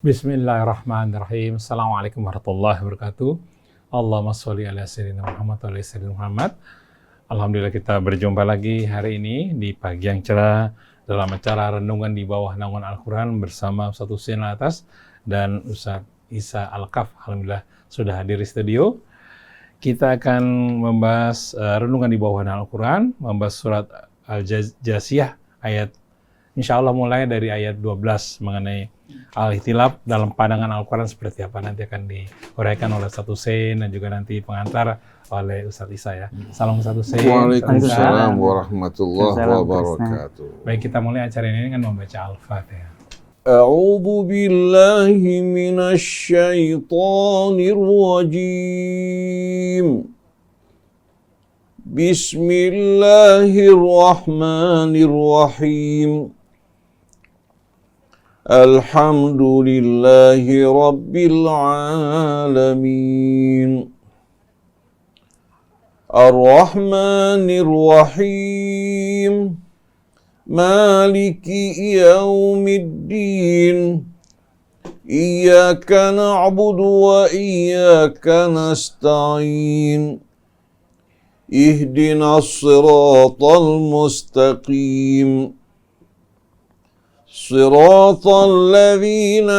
Bismillahirrahmanirrahim. Assalamualaikum warahmatullahi wabarakatuh. Allahumma sholli ala sayyidina Muhammad wa ala sayyidina Muhammad. Alhamdulillah kita berjumpa lagi hari ini di pagi yang cerah dalam acara renungan di bawah naungan Al-Quran bersama Ustaz Husain Alatas dan Ustaz Isa Al-Kaf. Alhamdulillah sudah hadir di studio. Kita akan membahas renungan di bawah naungan Al-Quran, membahas surat Al-Jasiyah ayat insya Allah mulai dari ayat 12 mengenai al-ihtilaf dalam pandangan Al-Quran seperti apa nanti akan diuraikan oleh Ustaz Husain dan juga nanti pengantar oleh Ustaz Isa ya. Salam Ustaz Husain. Waalaikumsalam warahmatullahi wabarakatuh. Baik, kita mulai acara ini dengan membaca Al-Fatihah. A'udzu billahi minasy syaithanir rajim. Bismillahirrahmanirrahim. Alhamdulillahi rabbil alamin. Ar-Rahmanir Rahim. Maliki yaumiddin. Iyyaka na'budu wa iyyaka nasta'in. Ihdinas siratal mustaqim. صراط الذين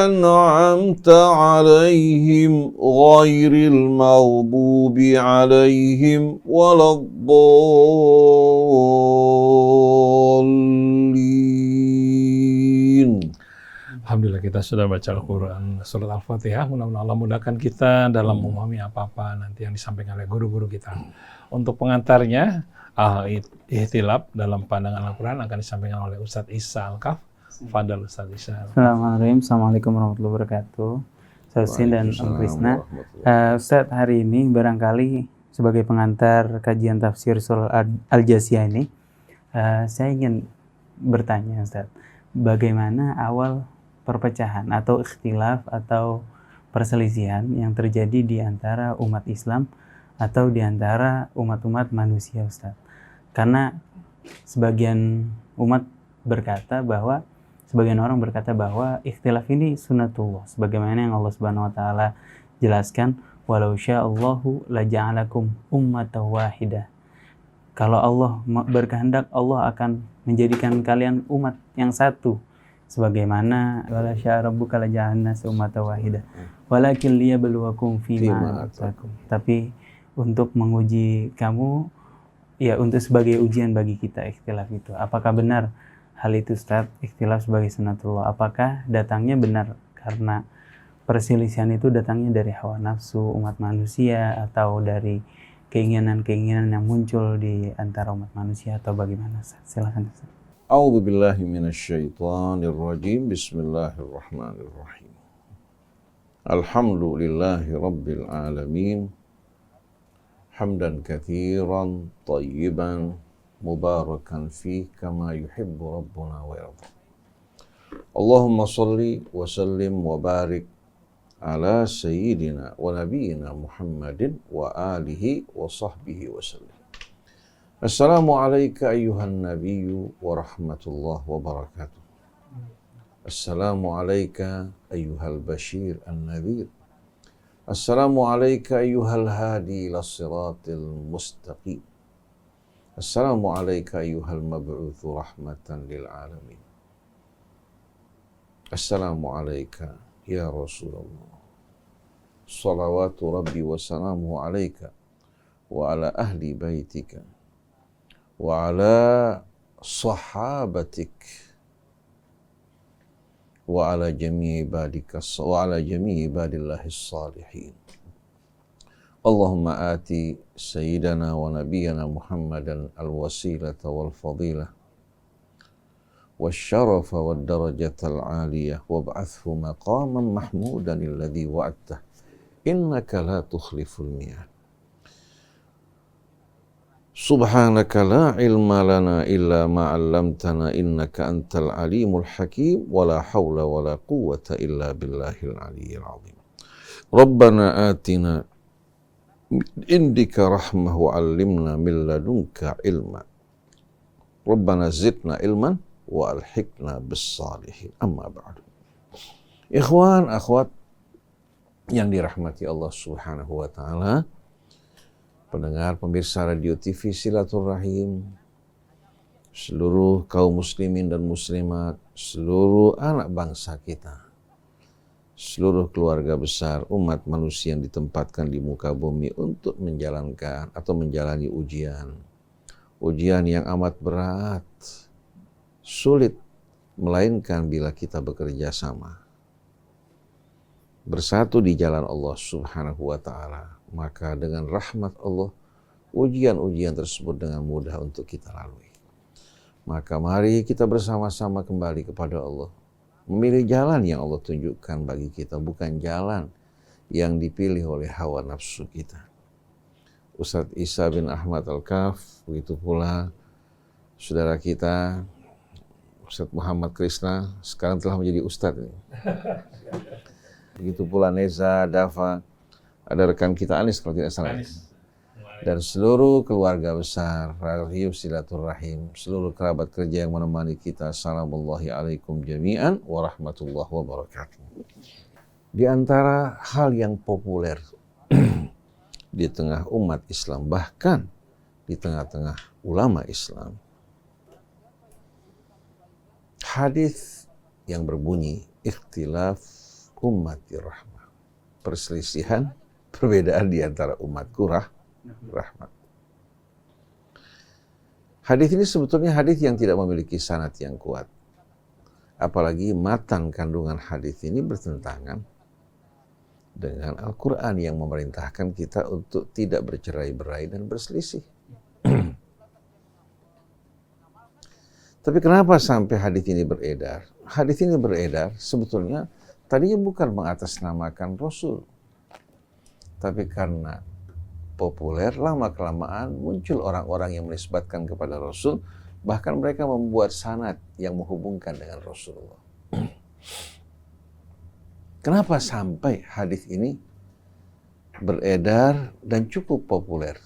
أنعمت عليهم غير المغضوب عليهم ولا الضالين. Alhamdulillah kita sudah baca Al-Quran surat Al-Fatihah. Mudah-mudahan Allah mudahkan kita dalam memahami apa-apa nanti yang disampaikan oleh guru-guru kita. Untuk pengantarnya, ihtilaf dalam pandangan Al-Quran akan disampaikan oleh Ustaz Isa Al-Kaf. Fadal Ustaz Isa. Assalamualaikum warahmatullahi wabarakatuh. Ustaz Husain dan Om Krisna. Ustaz, hari ini barangkali sebagai pengantar kajian tafsir surah Al-Jasiyah ini, saya ingin bertanya Ustaz, bagaimana awal perpecahan atau ikhtilaf atau perselisihan yang terjadi di antara umat Islam atau di antara umat-umat manusia Ustaz? Karena sebagian orang berkata bahwa ikhtilaf ini sunnatullah, sebagaimana yang Allah Subhanahu wa taala jelaskan, walau sya'allahu laja'alakum ummatan wahidah. Kalau Allah berkehendak, Allah akan menjadikan kalian umat yang satu, sebagaimana wala syaa rabbuka laja'alna ummatan wahidah walakin liyabluwakum fima atakum. Tapi untuk menguji kamu, ya untuk sebagai ujian bagi kita ikhtilaf itu. Apakah benar hal itu Ustaz, ikhtilaf sebagai sunnatullah? Apakah datangnya benar karena perselisihan itu datangnya dari hawa nafsu umat manusia atau dari keinginan-keinginan yang muncul di antara umat manusia, atau bagaimana Ustaz? Silakan Ustaz. A'udzu billahi minasy syaithanir rajim. Bismillahirrahmanirrahim. Alhamdulillahi rabbil alamin. Hamdan katsiran thayyiban mubarakan fi kama yuhibbu rabbuna wa yarda. Allahumma salli wa sallim wa barik ala sayyidina wa nabiyyina Muhammadin wa alihi wa sahbihi wa sallim. Assalamu alayka ayyuhan nabiyyu wa rahmatullahi wa barakatuh. Assalamu alayka ayyuhal bashir an-nadhir. Assalamu alayka ayyuhal hadi ila siratil mustaqim. Assalamu alayka ayyuhal mab'utsu rahmatan lil alamin. Assalamu alayka ya Rasulullah. Salawatu rabbi wa salamuhu alayka wa ala ahli baitika wa ala sahabatik wa ala jami'i ibadika wa ala jami'i ibadillahi salihin. Allahumma ati sayyidana wa nabiyyana Muhammadan al-wasilata wal-fadilah wasyarafa wad-darajata al-aliyah wab'athhu maqaman mahmudan alladhi wa'adtah innaka la tukhliful mi'ad. Subhanaka la ilma lana illa ma 'allamtana innaka antal alimul hakim wa la hawla wa la quwwata illa billahil aliyyil azim. Rabbana atina indika rahmah wa 'allimna min ladunka ilma. Rabbana zidna ilman wa alhiqna bis salihin. Amma ba'du. Ikhwan, akhwat yang dirahmati Allah Subhanahu wa taala, pendengar pemirsa radio TV Silaturahim, seluruh kaum muslimin dan muslimat, seluruh anak bangsa kita, seluruh keluarga besar umat manusia yang ditempatkan di muka bumi untuk menjalankan atau menjalani ujian yang amat berat, sulit, melainkan bila kita bekerja sama, bersatu di jalan Allah Subhanahu wa taala, maka dengan rahmat Allah ujian-ujian tersebut dengan mudah untuk kita lalui. Maka mari kita bersama-sama kembali kepada Allah, memilih jalan yang Allah tunjukkan bagi kita, bukan jalan yang dipilih oleh hawa nafsu kita. Ustadz Isa bin Ahmad Al-Kaf, begitu pula saudara kita Ustadz Muhammad Krisna, sekarang telah menjadi Ustadz. Begitu pula Neza, Dafa, ada rekan kita Anis kalau tidak salah. Dan seluruh keluarga besar Radio Silaturahim, seluruh kerabat kerja yang menemani kita, assalamualaikum alaikum jami'an warahmatullahi wabarakatuh. Di antara hal yang populer di tengah umat Islam, bahkan di tengah-tengah ulama Islam, hadis yang berbunyi ikhtilaf ummati rahmah, perselisihan, perbedaan di antara umatku rahmat. Hadis ini sebetulnya hadis yang tidak memiliki sanad yang kuat. Apalagi matan kandungan hadis ini bertentangan dengan Al-Quran yang memerintahkan kita untuk tidak bercerai-berai dan berselisih. Tapi kenapa sampai hadis ini beredar? Hadis ini beredar sebetulnya tadinya bukan mengatasnamakan Rasul, tapi karena populer, lama-kelamaan muncul orang-orang yang menisbatkan kepada Rasul, bahkan mereka membuat sanad yang menghubungkan dengan Rasulullah. Kenapa sampai hadis ini beredar dan cukup populer?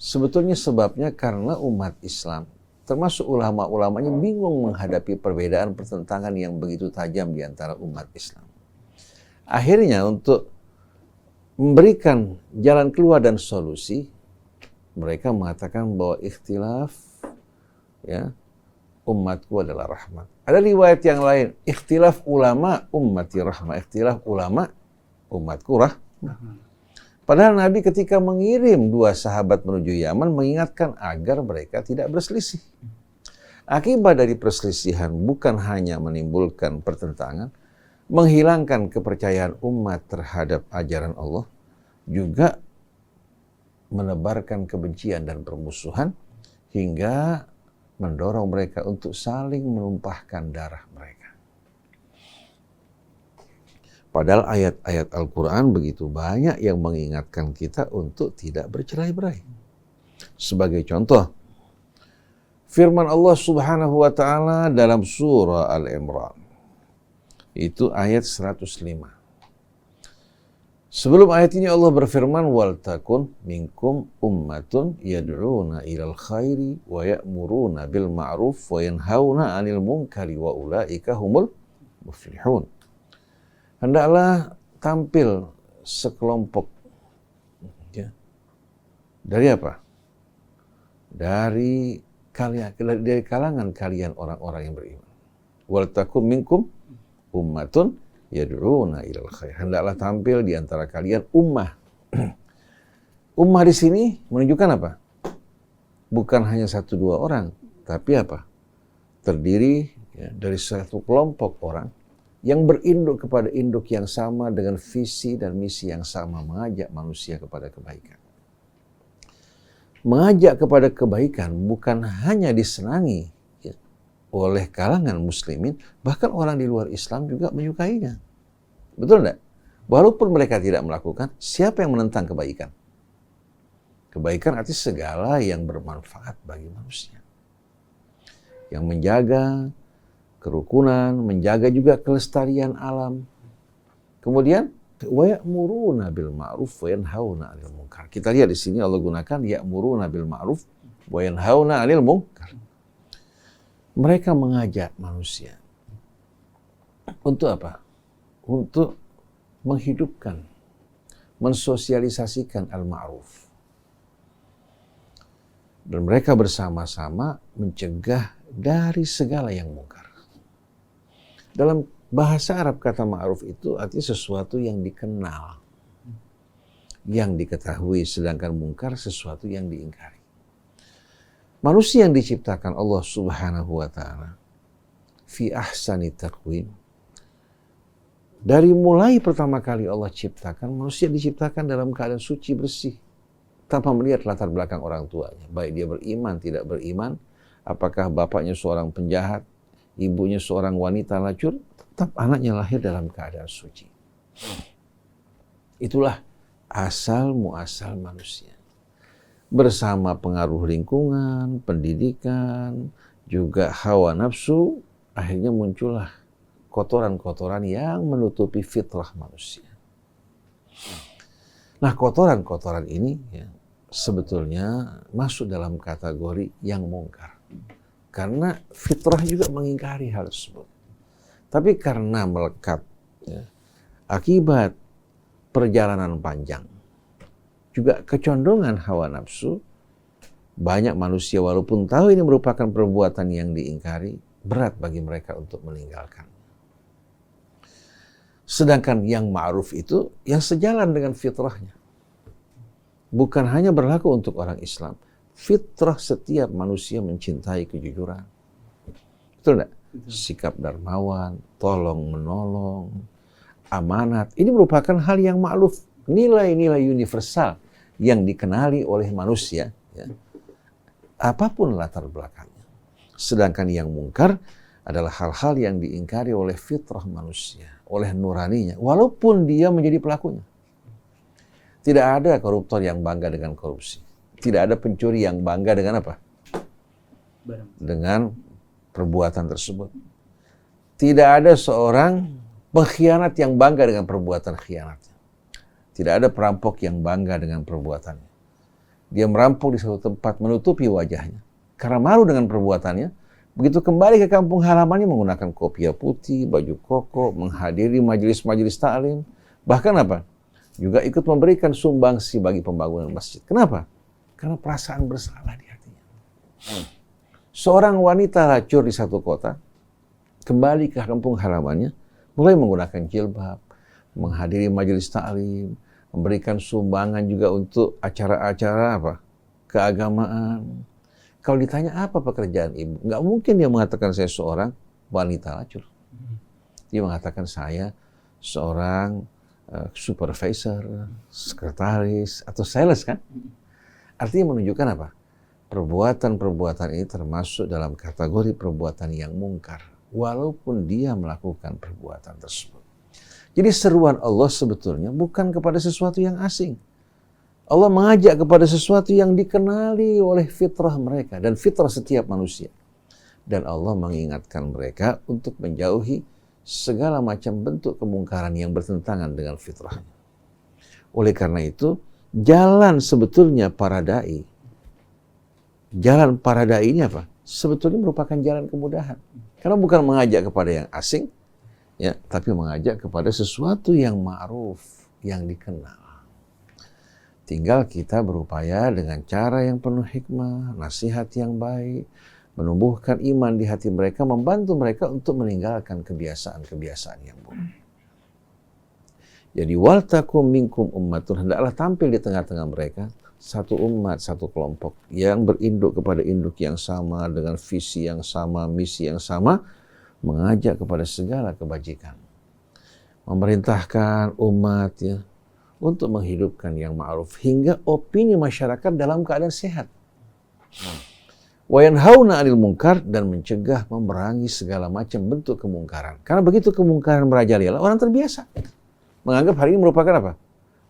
Sebetulnya sebabnya karena umat Islam, termasuk ulama-ulamanya, bingung menghadapi perbedaan pertentangan yang begitu tajam di antara umat Islam. Akhirnya untuk memberikan jalan keluar dan solusi, mereka mengatakan bahwa ikhtilaf, ya, umatku adalah rahmat. Ada riwayat yang lain, ikhtilaf ulama ummati rahmat, ikhtilaf ulama umatku rahmat. Padahal Nabi ketika mengirim 2 sahabat menuju Yaman mengingatkan agar mereka tidak berselisih. Akibat dari perselisihan bukan hanya menimbulkan pertentangan, menghilangkan kepercayaan umat terhadap ajaran Allah, juga menebarkan kebencian dan permusuhan hingga mendorong mereka untuk saling menumpahkan darah mereka. Padahal ayat-ayat Al-Quran begitu banyak yang mengingatkan kita untuk tidak bercerai-berai. Sebagai contoh, firman Allah Subhanahu wa taala dalam surah Al-Imran, itu ayat 105. Sebelum ayat ini Allah berfirman, wal takun minkum ummatun yad'una ilal khairi wa ya'muruna bil ma'ruf wa yanhauna 'anil munkari wa ulaika humul muflihun. Hendaklah tampil sekelompok, ya. Dari apa? Dari kalangan kalian orang-orang yang beriman. Wal takun minkum ummatun yad'una ilal khair. Hendaklah tampil di antara kalian ummah. Ummah di sini menunjukkan apa? Bukan hanya 1-2 orang, tapi apa? Terdiri, ya, dari satu kelompok orang yang berinduk kepada induk yang sama dengan visi dan misi yang sama, mengajak manusia kepada kebaikan. Mengajak kepada kebaikan bukan hanya disenangi, ya, oleh kalangan muslimin, bahkan orang di luar Islam juga menyukainya. Betul enggak? Walaupun mereka tidak melakukan, siapa yang menentang kebaikan? Kebaikan artinya segala yang bermanfaat bagi manusia. Yang menjaga kerukunan, menjaga juga kelestarian alam. Kemudian wa ya'muruna bil ma'ruf wa yanhauna 'anil munkar. Kita lihat di sini Allah gunakan ya'muruna bil ma'ruf wa yanhauna 'anil munkar. Mereka mengajak manusia Untuk apa? Untuk menghidupkan, mensosialisasikan al-ma'ruf. Dan mereka bersama-sama mencegah dari segala yang mungkar. Dalam bahasa Arab kata ma'ruf itu artinya sesuatu yang dikenal, yang diketahui, sedangkan mungkar sesuatu yang diingkari. Manusia yang diciptakan Allah Subhanahu wa ta'ala fi ahsani taqwim. Dari mulai pertama kali Allah ciptakan, manusia diciptakan dalam keadaan suci bersih, tanpa melihat latar belakang orang tuanya. Baik dia beriman, tidak beriman, apakah bapaknya seorang penjahat, ibunya seorang wanita lacur, tetap anaknya lahir dalam keadaan suci. Itulah asal muasal manusia. Bersama pengaruh lingkungan, pendidikan, juga hawa nafsu, akhirnya muncullah kotoran-kotoran yang menutupi fitrah manusia. Nah, kotoran-kotoran ini ya, sebetulnya masuk dalam kategori yang mungkar. Karena fitrah juga mengingkari hal tersebut. Tapi karena melekat ya, akibat perjalanan panjang, juga kecondongan hawa nafsu, banyak manusia walaupun tahu ini merupakan perbuatan yang diingkari, berat bagi mereka untuk meninggalkan. Sedangkan yang ma'ruf itu yang sejalan dengan fitrahnya. Bukan hanya berlaku untuk orang Islam. Fitrah setiap manusia mencintai kejujuran. Betul enggak? Sikap dermawan, tolong menolong, amanat. Ini merupakan hal yang ma'ruf. Nilai-nilai universal yang dikenali oleh manusia. Ya. Apapun latar belakangnya. Sedangkan yang mungkar adalah hal-hal yang diingkari oleh fitrah manusia, oleh nuraninya, walaupun dia menjadi pelakunya. Tidak ada koruptor yang bangga dengan korupsi. Tidak ada pencuri yang bangga dengan apa? Dengan perbuatan tersebut. Tidak ada seorang pengkhianat yang bangga dengan perbuatan khianatnya. Tidak ada perampok yang bangga dengan perbuatannya. Dia merampok di suatu tempat menutupi wajahnya. Karena malu dengan perbuatannya, begitu kembali ke kampung halamannya menggunakan kopiah putih, baju koko, menghadiri majelis-majelis ta'lim. Bahkan apa? Juga ikut memberikan sumbangsi bagi pembangunan masjid. Kenapa? Karena perasaan bersalah di hatinya. Seorang wanita lacur di satu kota, kembali ke kampung halamannya, mulai menggunakan jilbab, menghadiri majelis ta'lim, memberikan sumbangan juga untuk acara-acara apa? Keagamaan. Kalau ditanya apa pekerjaan ibu, nggak mungkin dia mengatakan saya seorang wanita lacur. Dia mengatakan saya seorang supervisor, sekretaris, atau sales kan? Artinya menunjukkan apa? Perbuatan-perbuatan ini termasuk dalam kategori perbuatan yang mungkar, walaupun dia melakukan perbuatan tersebut. Jadi seruan Allah sebetulnya bukan kepada sesuatu yang asing. Allah mengajak kepada sesuatu yang dikenali oleh fitrah mereka dan fitrah setiap manusia. Dan Allah mengingatkan mereka untuk menjauhi segala macam bentuk kemungkaran yang bertentangan dengan fitrahnya. Oleh karena itu, jalan sebetulnya para dai. Jalan para dai ini apa? Sebetulnya merupakan jalan kemudahan. Karena bukan mengajak kepada yang asing, ya, tapi mengajak kepada sesuatu yang ma'ruf, yang dikenal. Tinggal kita berupaya dengan cara yang penuh hikmah, nasihat yang baik, menumbuhkan iman di hati mereka, membantu mereka untuk meninggalkan kebiasaan-kebiasaan yang buruk. Jadi wal takum minkum ummatun, hendaklah tampil di tengah-tengah mereka satu umat, satu kelompok yang berinduk kepada induk yang sama, dengan visi yang sama, misi yang sama, mengajak kepada segala kebajikan. Memerintahkan umat ya, untuk menghidupkan yang ma'ruf hingga opini masyarakat dalam keadaan sehat. Wa yanhauna 'anil munkar, dan mencegah, memerangi segala macam bentuk kemungkaran. Karena begitu kemungkaran merajalela, orang terbiasa menganggap hal ini merupakan apa?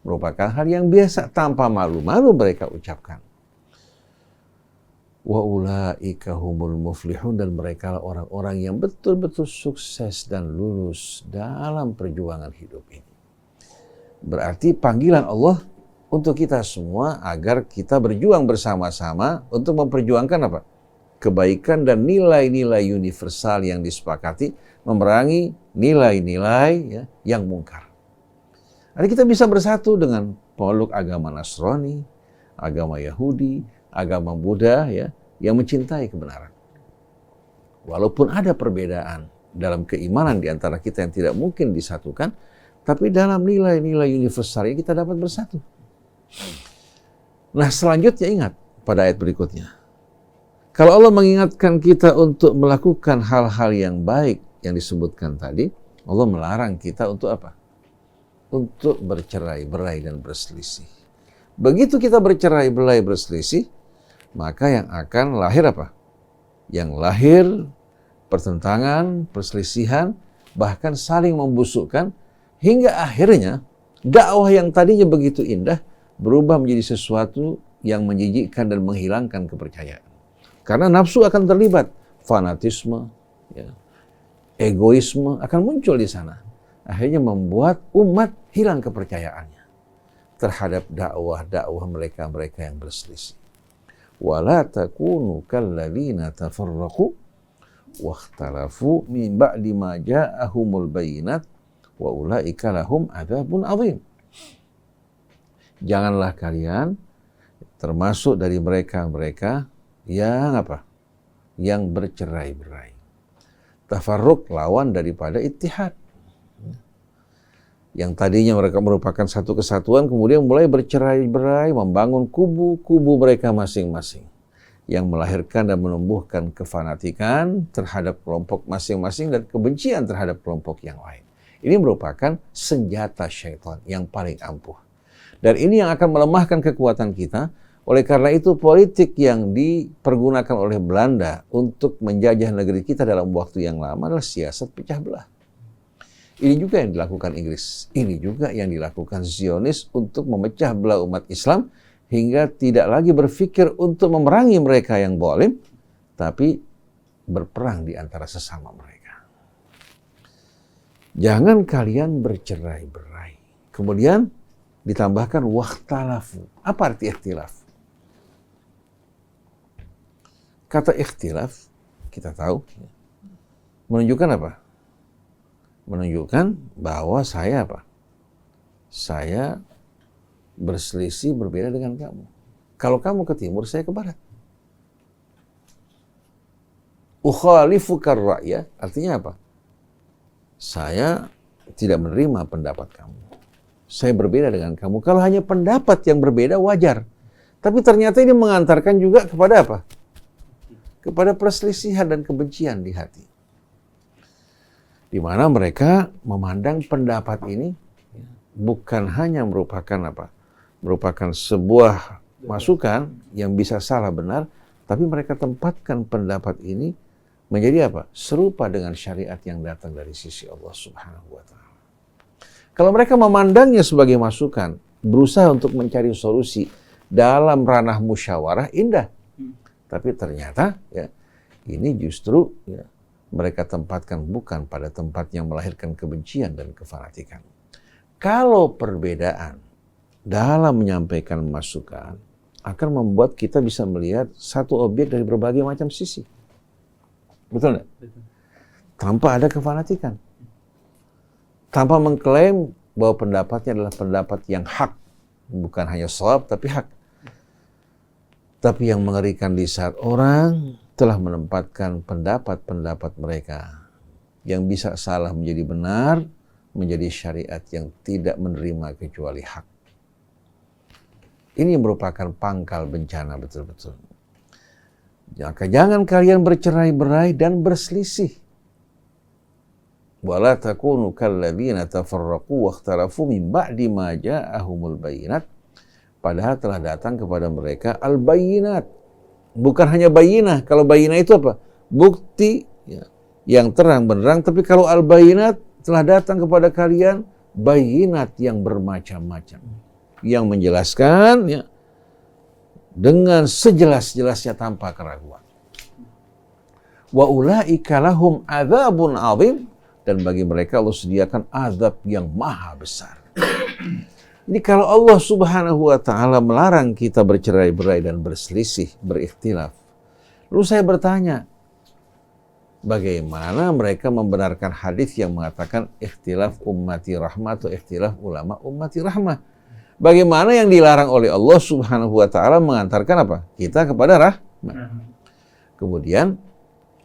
Merupakan hal yang biasa, tanpa malu-malu mereka ucapkan. Wa ulaika humul muflihun, dan mereka orang-orang yang betul-betul sukses dan lulus dalam perjuangan hidup ini. Berarti panggilan Allah untuk kita semua agar kita berjuang bersama-sama untuk memperjuangkan apa? kebaikan dan nilai-nilai universal yang disepakati, memerangi nilai-nilai ya, yang mungkar. Jadi kita bisa bersatu dengan peluk agama Nasrani, agama Yahudi, agama Buddha ya, yang mencintai kebenaran. Walaupun ada perbedaan dalam keimanan di antara kita yang tidak mungkin disatukan, tapi dalam nilai-nilai universal kita dapat bersatu. Nah, selanjutnya ingat pada ayat berikutnya. Kalau Allah mengingatkan kita untuk melakukan hal-hal yang baik yang disebutkan tadi, Allah melarang kita untuk apa? Untuk bercerai-berai dan berselisih. Begitu kita bercerai-berai berselisih, maka yang akan lahir apa? Yang lahir pertentangan, perselisihan, bahkan saling membusukkan, hingga akhirnya dakwah yang tadinya begitu indah berubah menjadi sesuatu yang menjijikkan dan menghilangkan kepercayaan. Karena nafsu akan terlibat, fanatisme, ya, egoisme akan muncul di sana. Akhirnya membuat umat hilang kepercayaannya terhadap dakwah-dakwah mereka-mereka yang berselisih. Wala takunu kalladzina tafarraqu wakhtalafu min ba'di ma ja'ahumul bayyinat wa ulaika lahum adzabun adzim. Janganlah kalian termasuk dari mereka-mereka yang apa? Yang bercerai-berai. Tafarruq lawan daripada ittihad. Yang tadinya mereka merupakan satu kesatuan, kemudian mulai bercerai-berai, membangun kubu-kubu mereka masing-masing. Yang melahirkan dan menumbuhkan kefanatikan terhadap kelompok masing-masing dan kebencian terhadap kelompok yang lain. Ini merupakan senjata syaitan yang paling ampuh. Dan ini yang akan melemahkan kekuatan kita. Oleh karena itu politik yang dipergunakan oleh Belanda untuk menjajah negeri kita dalam waktu yang lama adalah siasat pecah belah. Ini juga yang dilakukan Inggris. Ini juga yang dilakukan Zionis untuk memecah belah umat Islam hingga tidak lagi berpikir untuk memerangi mereka yang zalim, tapi berperang di antara sesama mereka. Jangan kalian bercerai-berai. Kemudian ditambahkan wakhtalafu. Apa arti ikhtilaf? Kata ikhtilaf, kita tahu, menunjukkan apa? Menunjukkan bahwa saya apa? Saya berselisih berbeda dengan kamu. Kalau kamu ke timur, saya ke barat. Ukhalifukar ra'ya, artinya apa? Saya tidak menerima pendapat kamu. Saya berbeda dengan kamu. Kalau hanya pendapat yang berbeda, wajar. Tapi ternyata ini mengantarkan juga kepada apa? Kepada perselisihan dan kebencian di hati. Di mana mereka memandang pendapat ini bukan hanya merupakan apa? Merupakan sebuah masukan yang bisa salah benar, tapi mereka tempatkan pendapat ini menjadi apa? Serupa dengan syariat yang datang dari sisi Allah Subhanahu wa taala. Kalau mereka memandangnya sebagai masukan, berusaha untuk mencari solusi dalam ranah musyawarah, indah. Tapi ternyata ya, ini justru ya, mereka tempatkan bukan pada tempat yang melahirkan kebencian dan kefanatikan. Kalau perbedaan dalam menyampaikan masukan akan membuat kita bisa melihat satu objek dari berbagai macam sisi. Betul nggak? Tanpa ada kefanatikan. Tanpa mengklaim bahwa pendapatnya adalah pendapat yang hak. Bukan hanya shawab, tapi hak. Tapi yang mengerikan di saat orang telah menempatkan pendapat-pendapat mereka yang bisa salah menjadi benar, menjadi syariat yang tidak menerima kecuali hak. Ini merupakan pangkal bencana betul-betul. Maka jangan kalian bercerai-berai dan berselisih. Wala takunu kalladzina tafarraqu wakhtalafu min ba'di ma ja'ahumul bayyinat. Padahal telah datang kepada mereka al-bayyinat. Bukan hanya bayyinah. Kalau bayyinah itu apa? Bukti ya, yang terang benderang. Tapi kalau al-bayyinat telah datang kepada kalian bayyinat yang bermacam-macam. Yang menjelaskan ya, dengan sejelas-jelasnya tanpa keraguan. Wa ulaika lahum adzabun adzim. Dan bagi mereka Allah sediakan azab yang maha besar. Jadi kalau Allah Subhanahu wa taala melarang kita bercerai-berai dan berselisih, berikhtilaf, Lalu saya bertanya, bagaimana mereka membenarkan hadis yang mengatakan ikhtilaf ummati rahmah atau ikhtilaf ulama ummati rahmah? Bagaimana yang dilarang oleh Allah Subhanahu wa taala mengantarkan apa? Kita kepada rahmah. Kemudian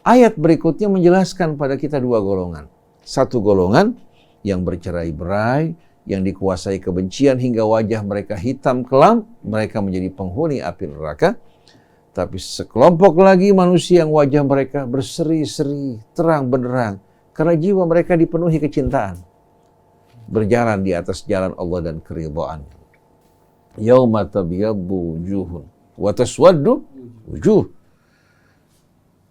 ayat berikutnya menjelaskan pada kita dua golongan. Satu golongan yang bercerai-berai, yang dikuasai kebencian hingga wajah mereka hitam kelam, mereka menjadi penghuni api neraka. Tapi sekelompok lagi manusia yang wajah mereka berseri-seri, terang benderang, karena jiwa mereka dipenuhi kecintaan. Berjalan di atas jalan Allah dan keridhaannya. Yauma tabyaddu wujuhun wa taswaddu wujuh.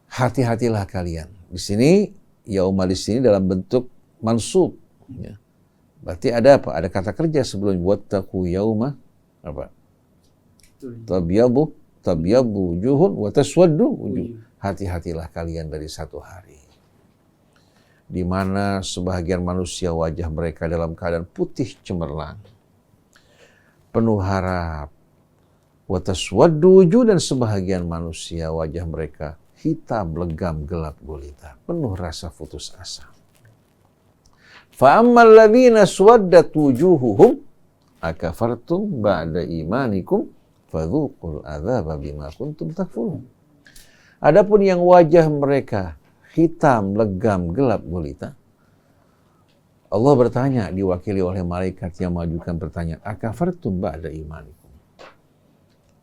Hati-hatilah kalian. Di sini yauma di sini dalam bentuk mansub, ya. Berarti ada apa? Ada kata kerja sebelum wattaqu yauma apa? Tabyaddu wujuhun wa taswaddu wujuh. Hati-hatilah kalian dari satu hari di mana sebahagian manusia wajah mereka dalam keadaan putih cemerlang, penuh harap. Wa taswaddu wujuh, dan sebahagian manusia wajah mereka hitam, legam, gelap gulita, penuh rasa putus asa. Fa ammal ladzina swaddat wujuhuhum akafartum ba'da imanikum fadzuqul adzaba bima kuntum takfurun. Adapun yang wajah mereka hitam, legam, gelap gulita, Allah bertanya, diwakili oleh malaikat yang mengajukan pertanyaan, akafartum ba'da imanikum.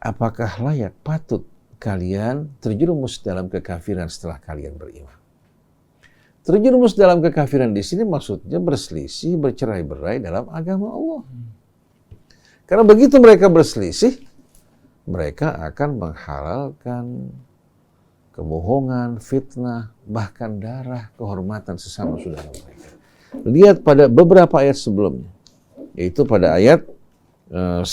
Apakah layak, patut kalian terjerumus dalam kekafiran setelah kalian beriman? Terjerumus dalam kekafiran di sini maksudnya berselisih, bercerai-berai dalam agama Allah. Karena begitu mereka berselisih, mereka akan menghalalkan kebohongan, fitnah, bahkan darah, kehormatan sesama saudara mereka. Lihat pada beberapa ayat sebelumnya, yaitu pada ayat 100.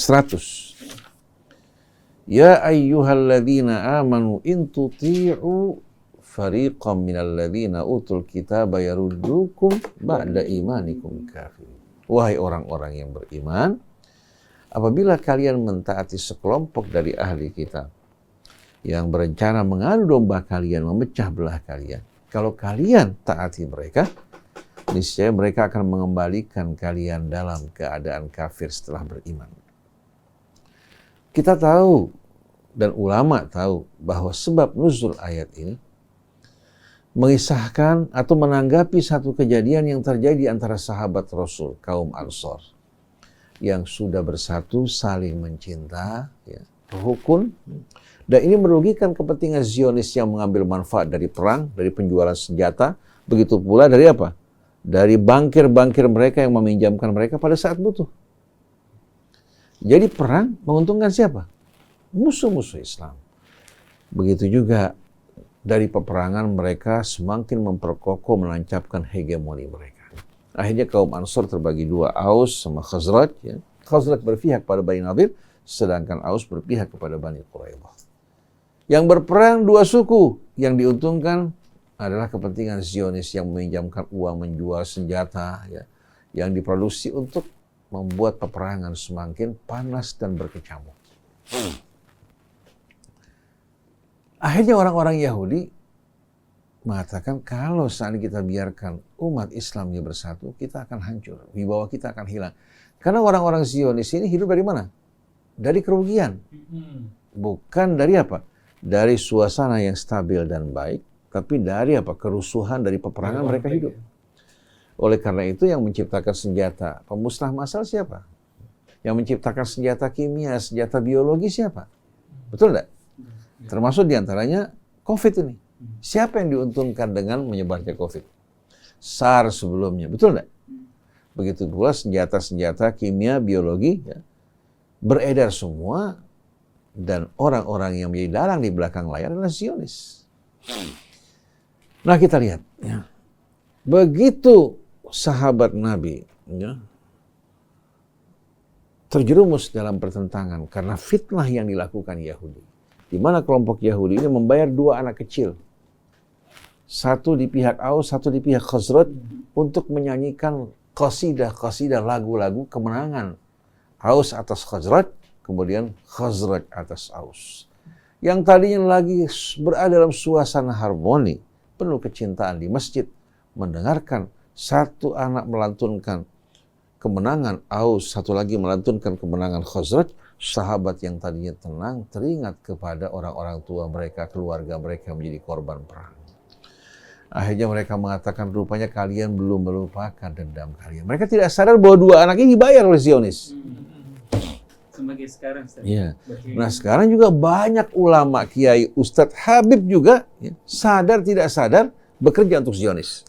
Ya ayyuhalladzina amanu in tuti'u fariqam minal ladzina utul kitaba yaruddukum ba'da imanikum kafir. Wahai orang-orang yang beriman, apabila kalian mentaati sekelompok dari ahli kitab yang berencana mengadu domba kalian, memecah belah kalian, kalau kalian taati mereka, niscaya mereka akan mengembalikan kalian dalam keadaan kafir setelah beriman. Kita tahu dan ulama tahu bahwa sebab nuzul ayat ini mengisahkan atau menanggapi satu kejadian yang terjadi antara sahabat Rasul, kaum Ansor, yang sudah bersatu, saling mencinta, ya, rukun, dan ini merugikan kepentingan Zionis yang mengambil manfaat dari perang, dari penjualan senjata, begitu pula dari apa? Dari bankir-bankir mereka yang meminjamkan mereka pada saat butuh. Jadi perang menguntungkan siapa? Musuh-musuh Islam. Begitu juga dari peperangan mereka semakin memperkokoh, menancapkan hegemoni mereka. Akhirnya kaum Ansor terbagi dua, Aus sama Khazraj. Ya. Khazraj berpihak pada Bani Nadir, sedangkan Aus berpihak kepada Bani Quraidah. Yang berperang dua suku, yang diuntungkan adalah kepentingan Zionis yang meminjamkan uang, menjual senjata, ya, yang diproduksi untuk membuat peperangan semakin panas dan berkecamuk. Akhirnya orang-orang Yahudi mengatakan kalau saat kita biarkan umat Islamnya bersatu, kita akan hancur, wibawa kita akan hilang. Karena orang-orang Zionis ini hidup dari mana? Dari kerugian. Bukan dari apa? Dari suasana yang stabil dan baik, tapi dari apa? Kerusuhan, dari peperangan mereka hidup. Oleh karena itu yang menciptakan senjata pemusnah massal siapa? Yang menciptakan senjata kimia, senjata biologi siapa? Betul enggak? Termasuk diantaranya COVID ini. Siapa yang diuntungkan dengan menyebarnya COVID? SARS sebelumnya, betul enggak? Begitu pula senjata-senjata kimia, biologi, ya, beredar semua, dan orang-orang yang menjadi dalang di belakang layar adalah Zionis. Nah kita lihat, ya, begitu sahabat Nabi, ya, terjerumus dalam pertentangan karena fitnah yang dilakukan Yahudi. Di mana kelompok Yahudi ini membayar dua anak kecil. Satu di pihak Aus, satu di pihak Khazraj untuk menyanyikan qasidah-qasidah, lagu-lagu kemenangan. Aus atas Khazraj, kemudian Khazraj atas Aus. yang tadinya lagi berada dalam suasana harmoni, penuh kecintaan di masjid, mendengarkan satu anak melantunkan kemenangan Aus, satu lagi melantunkan kemenangan Khazraj, sahabat yang tadinya tenang teringat kepada orang-orang tua mereka, keluarga mereka menjadi korban perang. Akhirnya mereka mengatakan, rupanya kalian belum melupakan dendam kalian. Mereka tidak sadar bahwa dua anak ini dibayar oleh Zionis. Sebagai sekarang, Ustaz. Ya. Nah sekarang juga banyak ulama, kiai, Ustadz Habib juga ya, sadar tidak sadar bekerja untuk Zionis.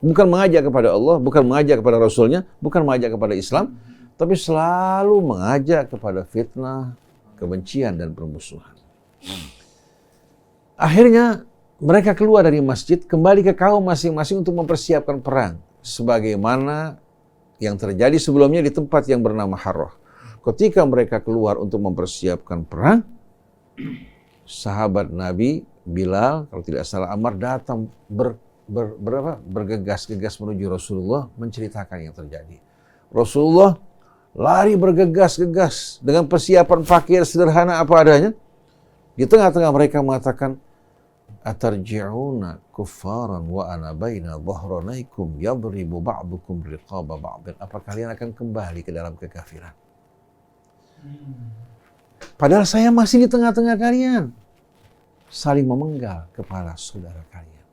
Bukan mengajak kepada Allah, bukan mengajak kepada Rasulnya, bukan mengajak kepada Islam, tapi selalu mengajak kepada fitnah, kebencian, dan permusuhan. Akhirnya mereka keluar dari masjid, kembali ke kaum masing-masing untuk mempersiapkan perang. Sebagaimana yang terjadi sebelumnya di tempat yang bernama Harrah. Ketika mereka keluar untuk mempersiapkan perang, sahabat Nabi, Bilal, kalau tidak salah Ammar, datang bergegas-gegas menuju Rasulullah menceritakan yang terjadi. Rasulullah lari bergegas-gegas dengan persiapan pakaian sederhana apa adanya. Di tengah-tengah mereka mengatakan, atarji'una kuffaran wa ana baina dhahranaikum yadribu ba'dukum riqaba ba'din. Apa kalian akan kembali ke dalam kekafiran? Padahal saya masih di tengah-tengah kalian, saling memenggal kepala saudara kalian.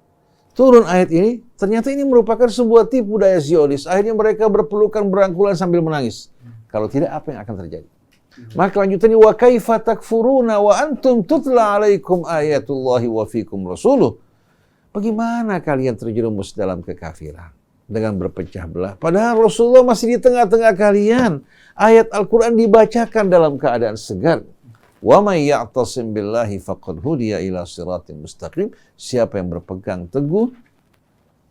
Turun ayat ini, ternyata ini merupakan sebuah tipu daya Zionis. Akhirnya mereka berpelukan berangkulan sambil menangis. Kalau tidak, apa yang akan terjadi? Maka lanjutannya, wa kaifa takfuruna wa antum tutla alaikum ayatullahi wa fikum rasuluh. Bagaimana kalian terjerumus dalam kekafiran dengan berpecah belah? Padahal Rasulullah masih di tengah-tengah kalian. Ayat Al-Quran dibacakan dalam keadaan segar. Wa may ya'tasim billahi faqad hudiya ila siratin mustaqim. Siapa yang berpegang teguh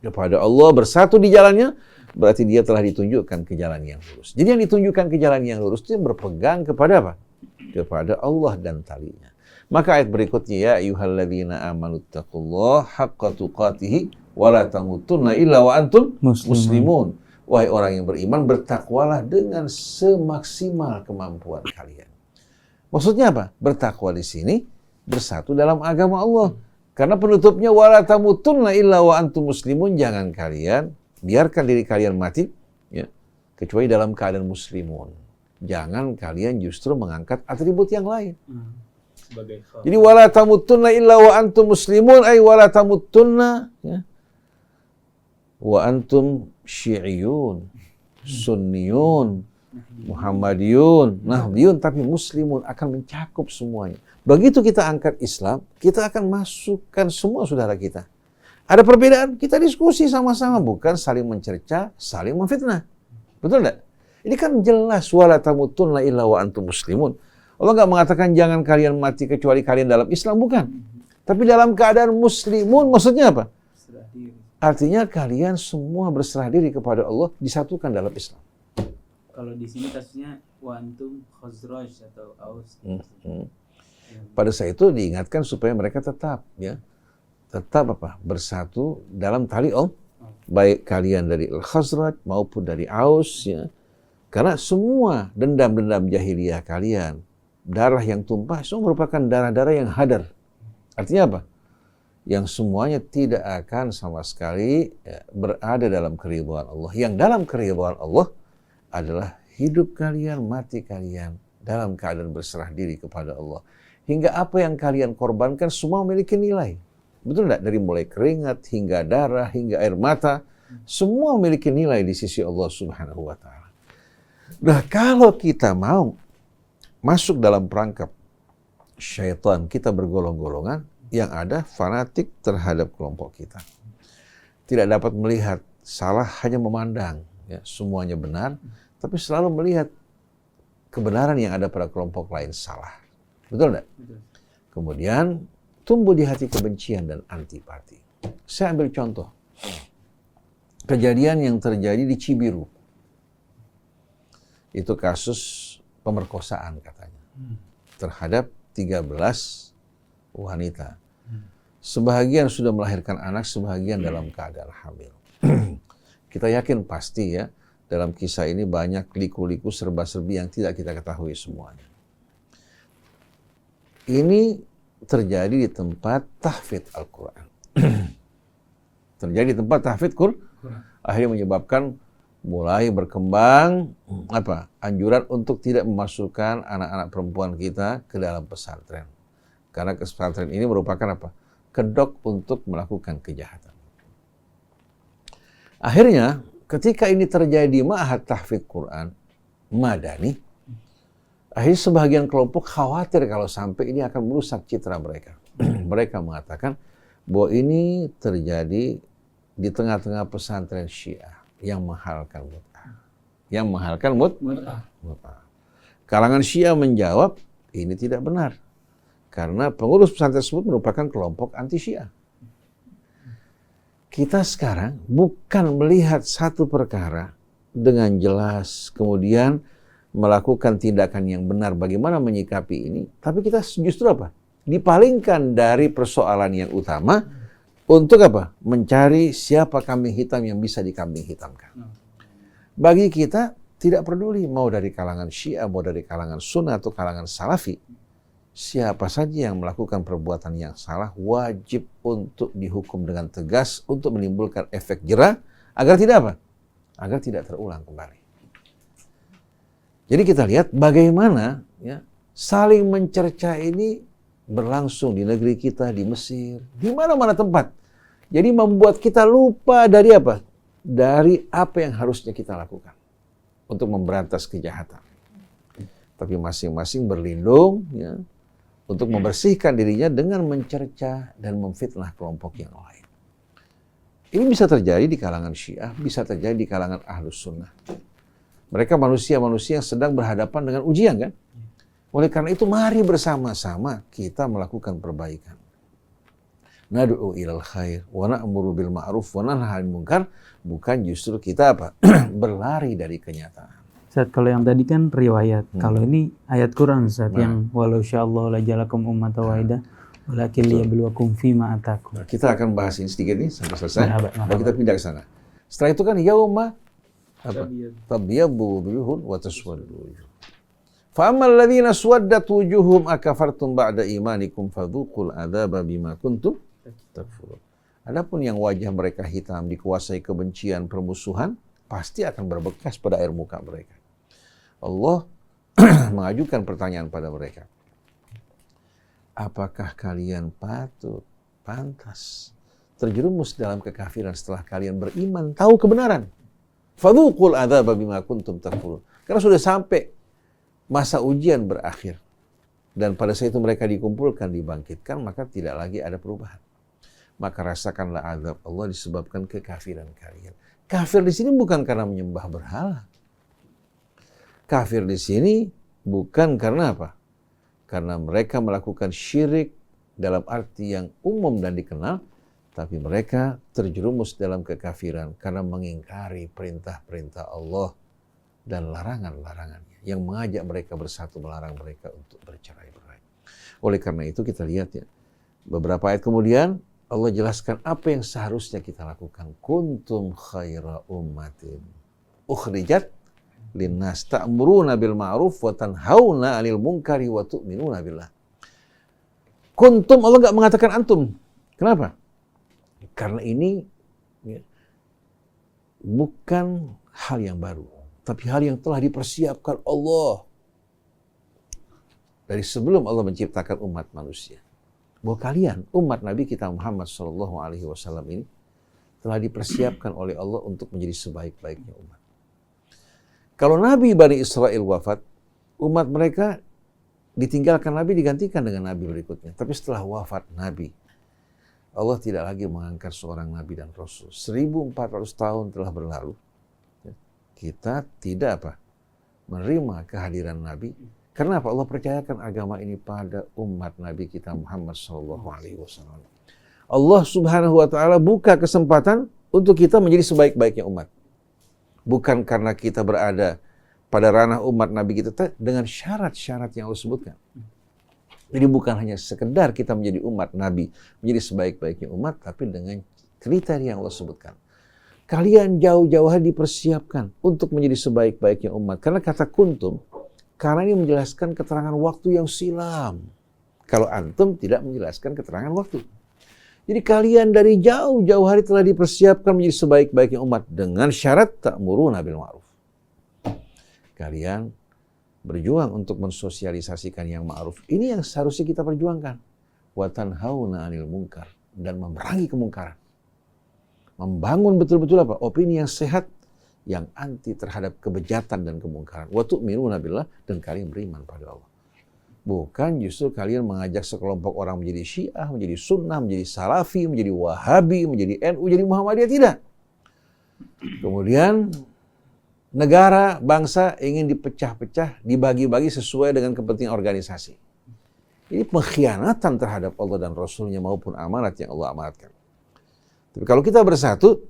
kepada Allah, bersatu di jalannya, berarti dia telah ditunjukkan ke jalan yang lurus. Jadi yang ditunjukkan ke jalan yang lurus itu berpegang kepada apa? Kepada Allah dan talinya. Maka ayat berikutnya, ya ayyuhalladzina amanu taqullaha haqqa tuqatih wa la tamutunna illa wa antum muslimun. Wahai orang yang beriman, bertakwalah dengan semaksimal kemampuan kalian. Maksudnya apa? Bertakwa di sini bersatu dalam agama Allah. Karena penutupnya wala tamutunna illa wa antum muslimun, jangan kalian biarkan diri kalian mati ya, kecuali dalam keadaan muslimun. Jangan kalian justru mengangkat atribut yang lain. Jadi wala tamutunna illa wa antum muslimun, ay wala tamutunna ya, wa antum syi'iyun, sunniyun, Muhammadiyun, Nahdiyun, tapi muslimun, akan mencakup semuanya. Begitu kita angkat Islam, kita akan masukkan semua saudara kita. Ada perbedaan, kita diskusi sama-sama, bukan saling mencerca, saling memfitnah. Betul enggak? Ini kan jelas, wala tamutunna illa wa antum muslimun. Allah enggak mengatakan jangan kalian mati kecuali kalian dalam Islam, bukan. Tapi dalam keadaan muslimun, maksudnya apa? Artinya kalian semua berserah diri kepada Allah, disatukan dalam Islam. Kalau di sini kasusnya wa antum Khazraj atau Aus. Pada saat itu diingatkan supaya mereka tetap ya, tetap apa? Bersatu dalam tali baik kalian dari Al-Khazraj maupun dari Aus ya. Karena semua dendam-dendam jahiliyah kalian, darah yang tumpah semua merupakan darah-darah yang hadar. Artinya apa? Yang semuanya tidak akan sama sekali ya, berada dalam keridhaan Allah. Yang dalam keridhaan Allah adalah hidup kalian, mati kalian dalam keadaan berserah diri kepada Allah. Hingga apa yang kalian korbankan semua memiliki nilai. Betul enggak? Dari mulai keringat, hingga darah, hingga air mata, semua memiliki nilai di sisi Allah Subhanahu wa Ta'ala. Nah, kalau kita mau masuk dalam perangkap syaitan, kita bergolong-golongan, yang ada fanatik terhadap kelompok kita. Tidak dapat melihat salah, hanya memandang ya, semuanya benar, tapi selalu melihat kebenaran yang ada pada kelompok lain salah. Betul enggak? Kemudian tumbuh di hati kebencian dan antipati. Saya ambil contoh. Kejadian yang terjadi di Cibiru. Itu kasus pemerkosaan katanya. Terhadap 13 wanita. Sebahagian sudah melahirkan anak, sebahagian dalam keadaan hamil. Kita yakin pasti ya, dalam kisah ini banyak liku-liku serba-serbi yang tidak kita ketahui semuanya. Ini terjadi di tempat tahfidz Al-Quran. Terjadi di tempat tahfidz Quran. Akhirnya menyebabkan mulai berkembang anjuran untuk tidak memasukkan anak-anak perempuan kita ke dalam pesantren. Karena pesantren ini merupakan kedok untuk melakukan kejahatan. Akhirnya ketika ini terjadi ma'had tahfidz Quran Madani, akhirnya sebagian kelompok khawatir kalau sampai ini akan merusak citra mereka. Mereka mengatakan bahwa ini terjadi di tengah-tengah pesantren Syiah yang menghalalkan mut'ah. Kalangan Syiah menjawab ini tidak benar. Karena pengurus pesantren tersebut merupakan kelompok anti Syiah. Kita sekarang bukan melihat satu perkara dengan jelas, kemudian melakukan tindakan yang benar bagaimana menyikapi ini, tapi kita justru dipalingkan dari persoalan yang utama untuk mencari siapa kambing hitam yang bisa dikambing hitamkan. Bagi kita tidak peduli mau dari kalangan Syiah, mau dari kalangan Sunnah atau kalangan Salafi, siapa saja yang melakukan perbuatan yang salah wajib untuk dihukum dengan tegas untuk menimbulkan efek jera agar tidak terulang kembali. Jadi kita lihat bagaimana saling mencerca ini berlangsung di negeri kita, di Mesir, di mana-mana tempat. Jadi membuat kita lupa dari Dari apa yang harusnya kita lakukan untuk memberantas kejahatan. Tapi masing-masing berlindung untuk membersihkan dirinya dengan mencerca dan memfitnah kelompok yang lain. Ini bisa terjadi di kalangan Syiah, bisa terjadi di kalangan Ahlus Sunnah. Mereka manusia-manusia yang sedang berhadapan dengan ujian kan? Oleh karena itu mari bersama-sama kita melakukan perbaikan. Nad'u ilal khair wa na'muru bil ma'ruf wa nanha 'anil munkar, bukan justru kita berlari dari kenyataan. Ustaz, kalau yang tadi kan riwayat. Kalau ini ayat Quran, Ustaz, yang walau sya'allahu lajalakum ummatan wahidah walakin liyabluwakum fima atakum. Kita akan bahas ini sedikit nih sampai selesai. Baru kita pindah ke sana. Setelah itu kan yauma tabyaddu wujuhun wa taswaddu wujuh. Fa ammal ladzina suwaddat wujuhum akafartum ba'da imanikum fadzuqul adzaba bima kuntum takfurun. Adapun yang wajah mereka hitam dikuasai kebencian, permusuhan, pasti akan berbekas pada air muka mereka. Allah mengajukan pertanyaan pada mereka. Apakah kalian pantas terjerumus dalam kekafiran setelah kalian beriman, tahu kebenaran? Fadzuqul adzaba bima kuntum takfurun. Karena sudah sampai masa ujian berakhir dan pada saat itu mereka dikumpulkan, dibangkitkan, maka tidak lagi ada perubahan. Maka rasakanlah azab Allah disebabkan kekafiran kalian. Kafir di sini bukan karena menyembah berhala. Kafir di sini bukan karena karena mereka melakukan syirik dalam arti yang umum dan dikenal, tapi mereka terjerumus dalam kekafiran karena mengingkari perintah-perintah Allah dan larangan-larangannya yang mengajak mereka bersatu, melarang mereka untuk bercerai-berai. Oleh karena itu kita lihat beberapa ayat kemudian Allah jelaskan apa yang seharusnya kita lakukan. Kuntum khaira ummatin ukhrijat linnas ta'muruna bil ma'ruf wa tanhauna 'anil munkari wa tu'minuna billah. Kuntum, Allah enggak mengatakan antum. Kenapa? Karena ini bukan hal yang baru, tapi hal yang telah dipersiapkan Allah dari sebelum Allah menciptakan umat manusia. Bahwa kalian, umat Nabi kita Muhammad SAW ini telah dipersiapkan oleh Allah untuk menjadi sebaik-baiknya umat. Kalau Nabi Bani Israel wafat, umat mereka ditinggalkan Nabi, digantikan dengan Nabi berikutnya. Tapi setelah wafat Nabi, Allah tidak lagi mengangkat seorang Nabi dan Rasul. 1400 tahun telah berlalu. Kita tidak menerima kehadiran Nabi. Karena Allah percayakan agama ini pada umat Nabi kita Muhammad SAW. Allah Subhanahu wa Ta'ala buka kesempatan untuk kita menjadi sebaik-baiknya umat. Bukan karena kita berada pada ranah umat Nabi kita dengan syarat-syarat yang Allah sebutkan. Jadi bukan hanya sekedar kita menjadi umat Nabi, menjadi sebaik-baiknya umat, tapi dengan kriteria yang Allah sebutkan. Kalian jauh-jauh hari dipersiapkan untuk menjadi sebaik-baiknya umat. Karena kata kuntum, karena ini menjelaskan keterangan waktu yang silam. kalau antum tidak menjelaskan keterangan waktu. Jadi kalian dari jauh-jauh hari telah dipersiapkan menjadi sebaik-baiknya umat dengan syarat ta'muruna bil ma'ruf. Kalian berjuang untuk mensosialisasikan yang ma'ruf. Ini yang seharusnya kita perjuangkan. Wa tanhauna 'anil munkar, dan memerangi kemungkaran. Membangun betul-betul apa? Opini yang sehat, yang anti terhadap kebejatan dan kemungkaran. Wa tu'minuna billah, dan kalian beriman pada Allah. Bukan justru kalian mengajak sekelompok orang menjadi Syiah, menjadi Sunnah, menjadi Salafi, menjadi Wahabi, menjadi NU, menjadi Muhammadiyah, tidak. Kemudian negara, bangsa ingin dipecah-pecah, dibagi-bagi sesuai dengan kepentingan organisasi. Ini pengkhianatan terhadap Allah dan Rasulnya maupun amanat yang Allah amanatkan. Tapi kalau kita bersatu,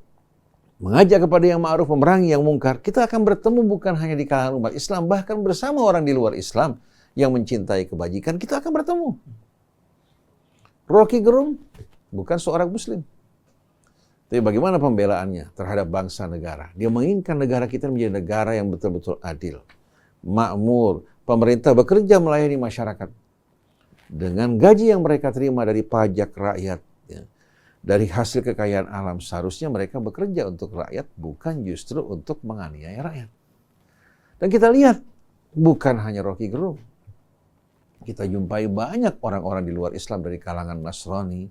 mengajak kepada yang ma'ruf, memerangi yang mungkar, kita akan bertemu bukan hanya di kalangan umat Islam, bahkan bersama orang di luar Islam yang mencintai kebajikan, kita akan bertemu. Rocky Gerung bukan seorang Muslim. Tapi bagaimana pembelaannya terhadap bangsa negara? Dia menginginkan negara kita menjadi negara yang betul-betul adil, makmur, pemerintah bekerja melayani masyarakat. Dengan gaji yang mereka terima dari pajak rakyat, ya, dari hasil kekayaan alam, seharusnya mereka bekerja untuk rakyat, bukan justru untuk menganiaya rakyat. Dan kita lihat, bukan hanya Rocky Gerung. Kita jumpai banyak orang-orang di luar Islam dari kalangan Nasrani,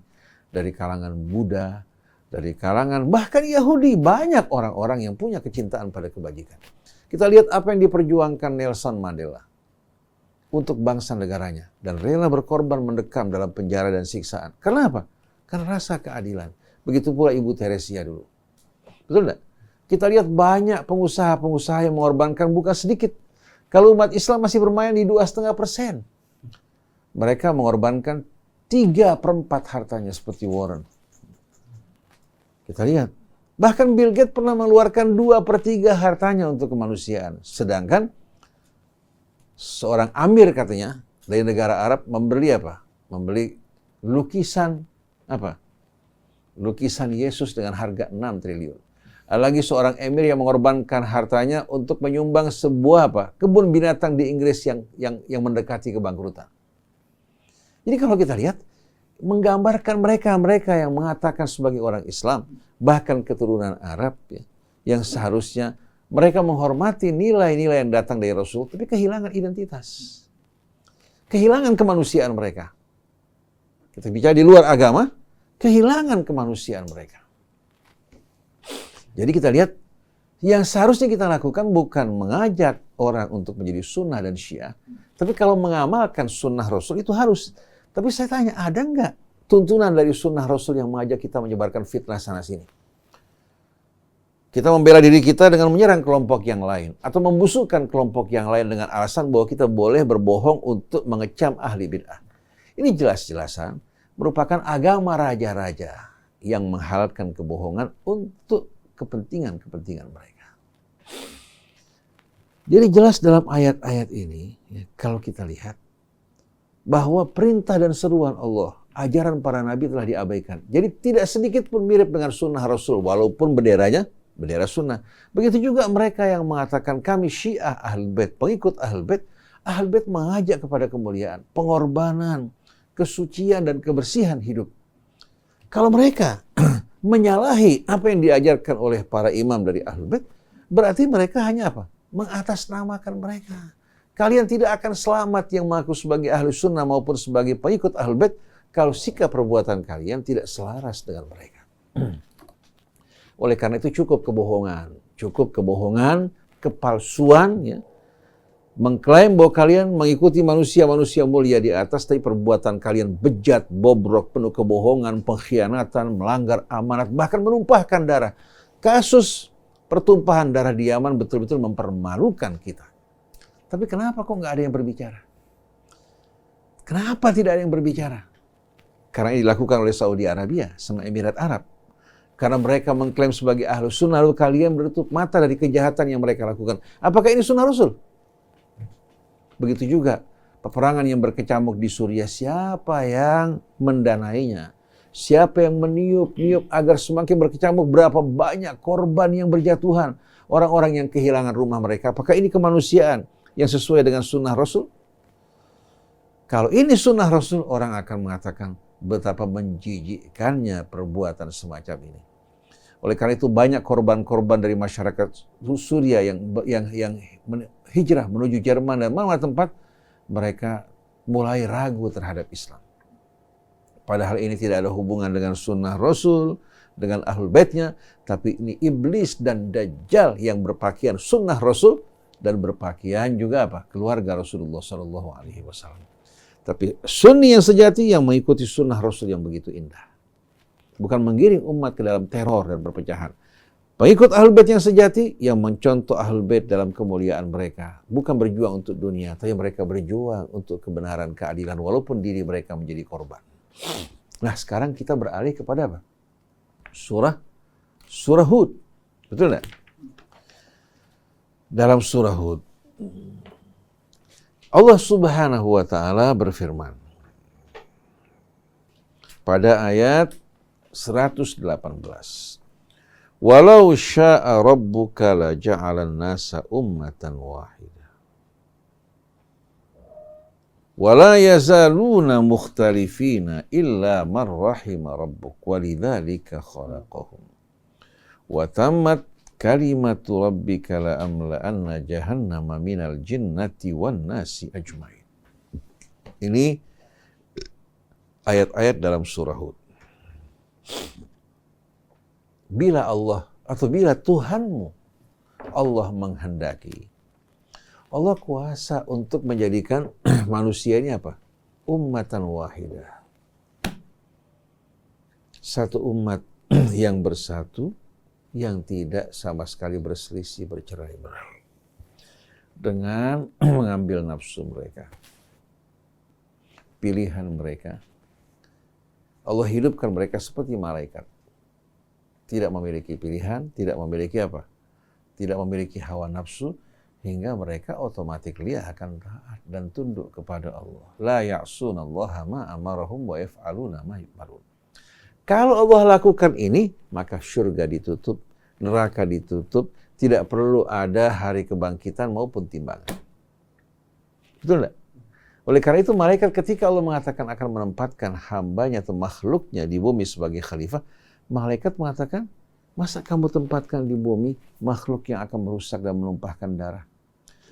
dari kalangan Buddha, dari kalangan bahkan Yahudi. Banyak orang-orang yang punya kecintaan pada kebajikan. Kita lihat apa yang diperjuangkan Nelson Mandela untuk bangsa negaranya, dan rela berkorban mendekam dalam penjara dan siksaan. Karena apa? Karena rasa keadilan. Begitu pula Ibu Teresia dulu. Betul tidak? Kita lihat banyak pengusaha-pengusaha yang mengorbankan bukan sedikit. Kalau umat Islam masih bermain di 2,5%. Mereka mengorbankan 3/4 hartanya seperti Warren. Kita lihat. Bahkan Bill Gates pernah mengeluarkan 2/3 hartanya untuk kemanusiaan. Sedangkan seorang amir katanya dari negara Arab membeli apa? Membeli lukisan apa? Lukisan Yesus dengan harga 6 triliun. Lagi seorang emir yang mengorbankan hartanya untuk menyumbang sebuah apa? Kebun binatang di Inggris yang mendekati kebangkrutan. Jadi kalau kita lihat, menggambarkan mereka yang mengatakan sebagai orang Islam, bahkan keturunan Arab, ya, yang seharusnya mereka menghormati nilai-nilai yang datang dari Rasul, tapi kehilangan identitas. Kehilangan kemanusiaan mereka. Kita bicara di luar agama, kehilangan kemanusiaan mereka. Jadi kita lihat, yang seharusnya kita lakukan bukan mengajak orang untuk menjadi sunnah dan syiah, tapi kalau mengamalkan sunnah Rasul itu harus. Tapi saya tanya, ada nggak tuntunan dari sunnah Rasul yang mengajak kita menyebarkan fitnah sana-sini? Kita membela diri kita dengan menyerang kelompok yang lain, atau membusukkan kelompok yang lain dengan alasan bahwa kita boleh berbohong untuk mengecam ahli bid'ah. Ini jelas-jelasan merupakan agama raja-raja yang menghalalkan kebohongan untuk kepentingan-kepentingan mereka. Jadi jelas dalam ayat-ayat ini, ya, kalau kita lihat, bahwa perintah dan seruan Allah, ajaran para nabi telah diabaikan. Jadi tidak sedikit pun mirip dengan sunnah Rasul, walaupun benderanya bendera sunnah. Begitu juga mereka yang mengatakan kami Syiah Ahlul Bait, pengikut Ahlul Bait. Ahlul Bait mengajak kepada kemuliaan, pengorbanan, kesucian dan kebersihan hidup. Kalau mereka menyalahi apa yang diajarkan oleh para imam dari Ahlul Bait, berarti mereka hanya apa? Mengatasnamakan mereka. Kalian tidak akan selamat yang mengaku sebagai ahli sunnah maupun sebagai pengikut Ahlul Bait kalau sikap perbuatan kalian tidak selaras dengan mereka. Oleh karena itu cukup kebohongan, kepalsuan, ya, mengklaim bahwa kalian mengikuti manusia-manusia mulia di atas, tapi perbuatan kalian bejat, bobrok, penuh kebohongan, pengkhianatan, melanggar amanat, bahkan menumpahkan darah. Kasus pertumpahan darah di Yaman betul-betul mempermalukan kita. Tapi kenapa kok nggak ada yang berbicara? Kenapa tidak ada yang berbicara? Karena ini dilakukan oleh Saudi Arabia sama Emirat Arab. Karena mereka mengklaim sebagai ahlu sunnah, lalu kalian menutup mata dari kejahatan yang mereka lakukan. Apakah ini sunnah Rasul? Begitu juga peperangan yang berkecamuk di Suriah, siapa yang mendanainya? Siapa yang meniup-niup agar semakin berkecamuk? Berapa banyak korban yang berjatuhan? Orang-orang yang kehilangan rumah mereka. Apakah ini kemanusiaan yang sesuai dengan sunnah Rasul? Kalau ini sunnah Rasul, orang akan mengatakan betapa menjijikkannya perbuatan semacam ini. Oleh karena itu banyak korban-korban dari masyarakat Suriah yang hijrah menuju Jerman dan mana tempat, mereka mulai ragu terhadap Islam. Padahal ini tidak ada hubungan dengan sunnah Rasul, dengan Ahlul Baitnya, tapi ini iblis dan Dajjal yang berpakaian sunnah Rasul dan berpakaian juga apa? Keluarga Rasulullah SAW. Tapi sunni yang sejati yang mengikuti sunnah Rasul yang begitu indah. Bukan menggiring umat ke dalam teror dan perpecahan. Pengikut Ahlul Bait yang sejati yang mencontoh Ahlul Bait dalam kemuliaan mereka. Bukan berjuang untuk dunia, tapi mereka berjuang untuk kebenaran, keadilan, walaupun diri mereka menjadi korban. Nah sekarang kita beralih kepada apa? Surah Hud. Betul tidak? Dalam surah Hud, Allah Subhanahu wa Ta'ala berfirman pada ayat 118. Walau sya'a rabbuka la ja'alan nasa ummatan wahidah. Wa la yazaluna mukhtalifina illa man rahima rabbuk walidzalika khalaqahum. Wa tammat kalimatu rabbika la amla'anna jahannama minal jinnati wan nasi ajmain. Ini ayat-ayat dalam surah Hud. Bila Allah atau bila Tuhanmu Allah menghendaki, Allah kuasa untuk menjadikan manusia ini apa? Ummatan wahidah. Satu umat yang bersatu, yang tidak sama sekali berselisih, bercerai-berai. Dengan mengambil nafsu mereka, pilihan mereka. Allah hidupkan mereka seperti malaikat. Tidak memiliki pilihan, tidak memiliki apa? Tidak memiliki hawa nafsu, hingga mereka otomatikly akan taat dan tunduk kepada Allah. La ya'sunallaha ma amarahum wa yaf'aluna ma yu'marun. Kalau Allah lakukan ini, maka surga ditutup, neraka ditutup, tidak perlu ada hari kebangkitan maupun timbangan. Betul enggak? Oleh karena itu malaikat ketika Allah mengatakan akan menempatkan hambanya atau makhluknya di bumi sebagai khalifah, malaikat mengatakan, masa kamu tempatkan di bumi makhluk yang akan merusak dan menumpahkan darah?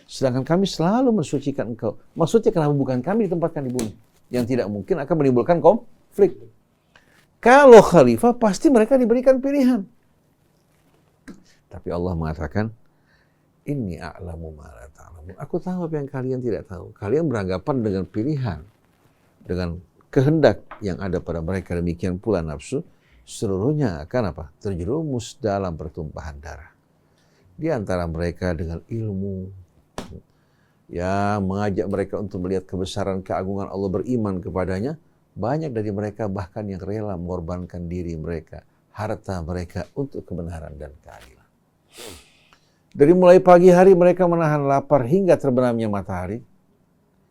Sedangkan kami selalu mensucikan engkau. Maksudnya kenapa bukan kami ditempatkan di bumi? Yang tidak mungkin akan menimbulkan konflik. Kalau khalifah pasti mereka diberikan pilihan. Tapi Allah mengatakan, Inni a'lamu ma la ta'lamun. Aku tahu apa yang kalian tidak tahu. Kalian beranggapan dengan pilihan, dengan kehendak yang ada pada mereka, demikian pula nafsu, seluruhnya akan apa? Terjerumus dalam pertumpahan darah. Di antara mereka dengan ilmu, ya mengajak mereka untuk melihat kebesaran keagungan Allah, beriman kepadanya. Banyak dari mereka bahkan yang rela mengorbankan diri mereka, harta mereka untuk kebenaran dan keadilan. Dari mulai pagi hari mereka menahan lapar hingga terbenamnya matahari.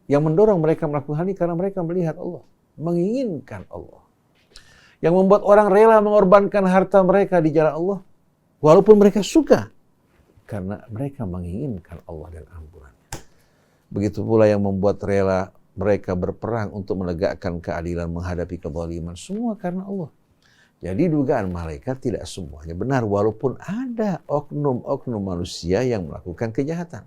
Yang mendorong mereka melakukan hal ini karena mereka melihat Allah, menginginkan Allah. Yang membuat orang rela mengorbankan harta mereka di jalan Allah, walaupun mereka suka, karena mereka menginginkan Allah dan ampunannya. Begitu pula yang membuat rela mereka berperang untuk menegakkan keadilan, menghadapi kezaliman, semua karena Allah. Jadi dugaan malaikat tidak semuanya benar, walaupun ada oknum-oknum manusia yang melakukan kejahatan.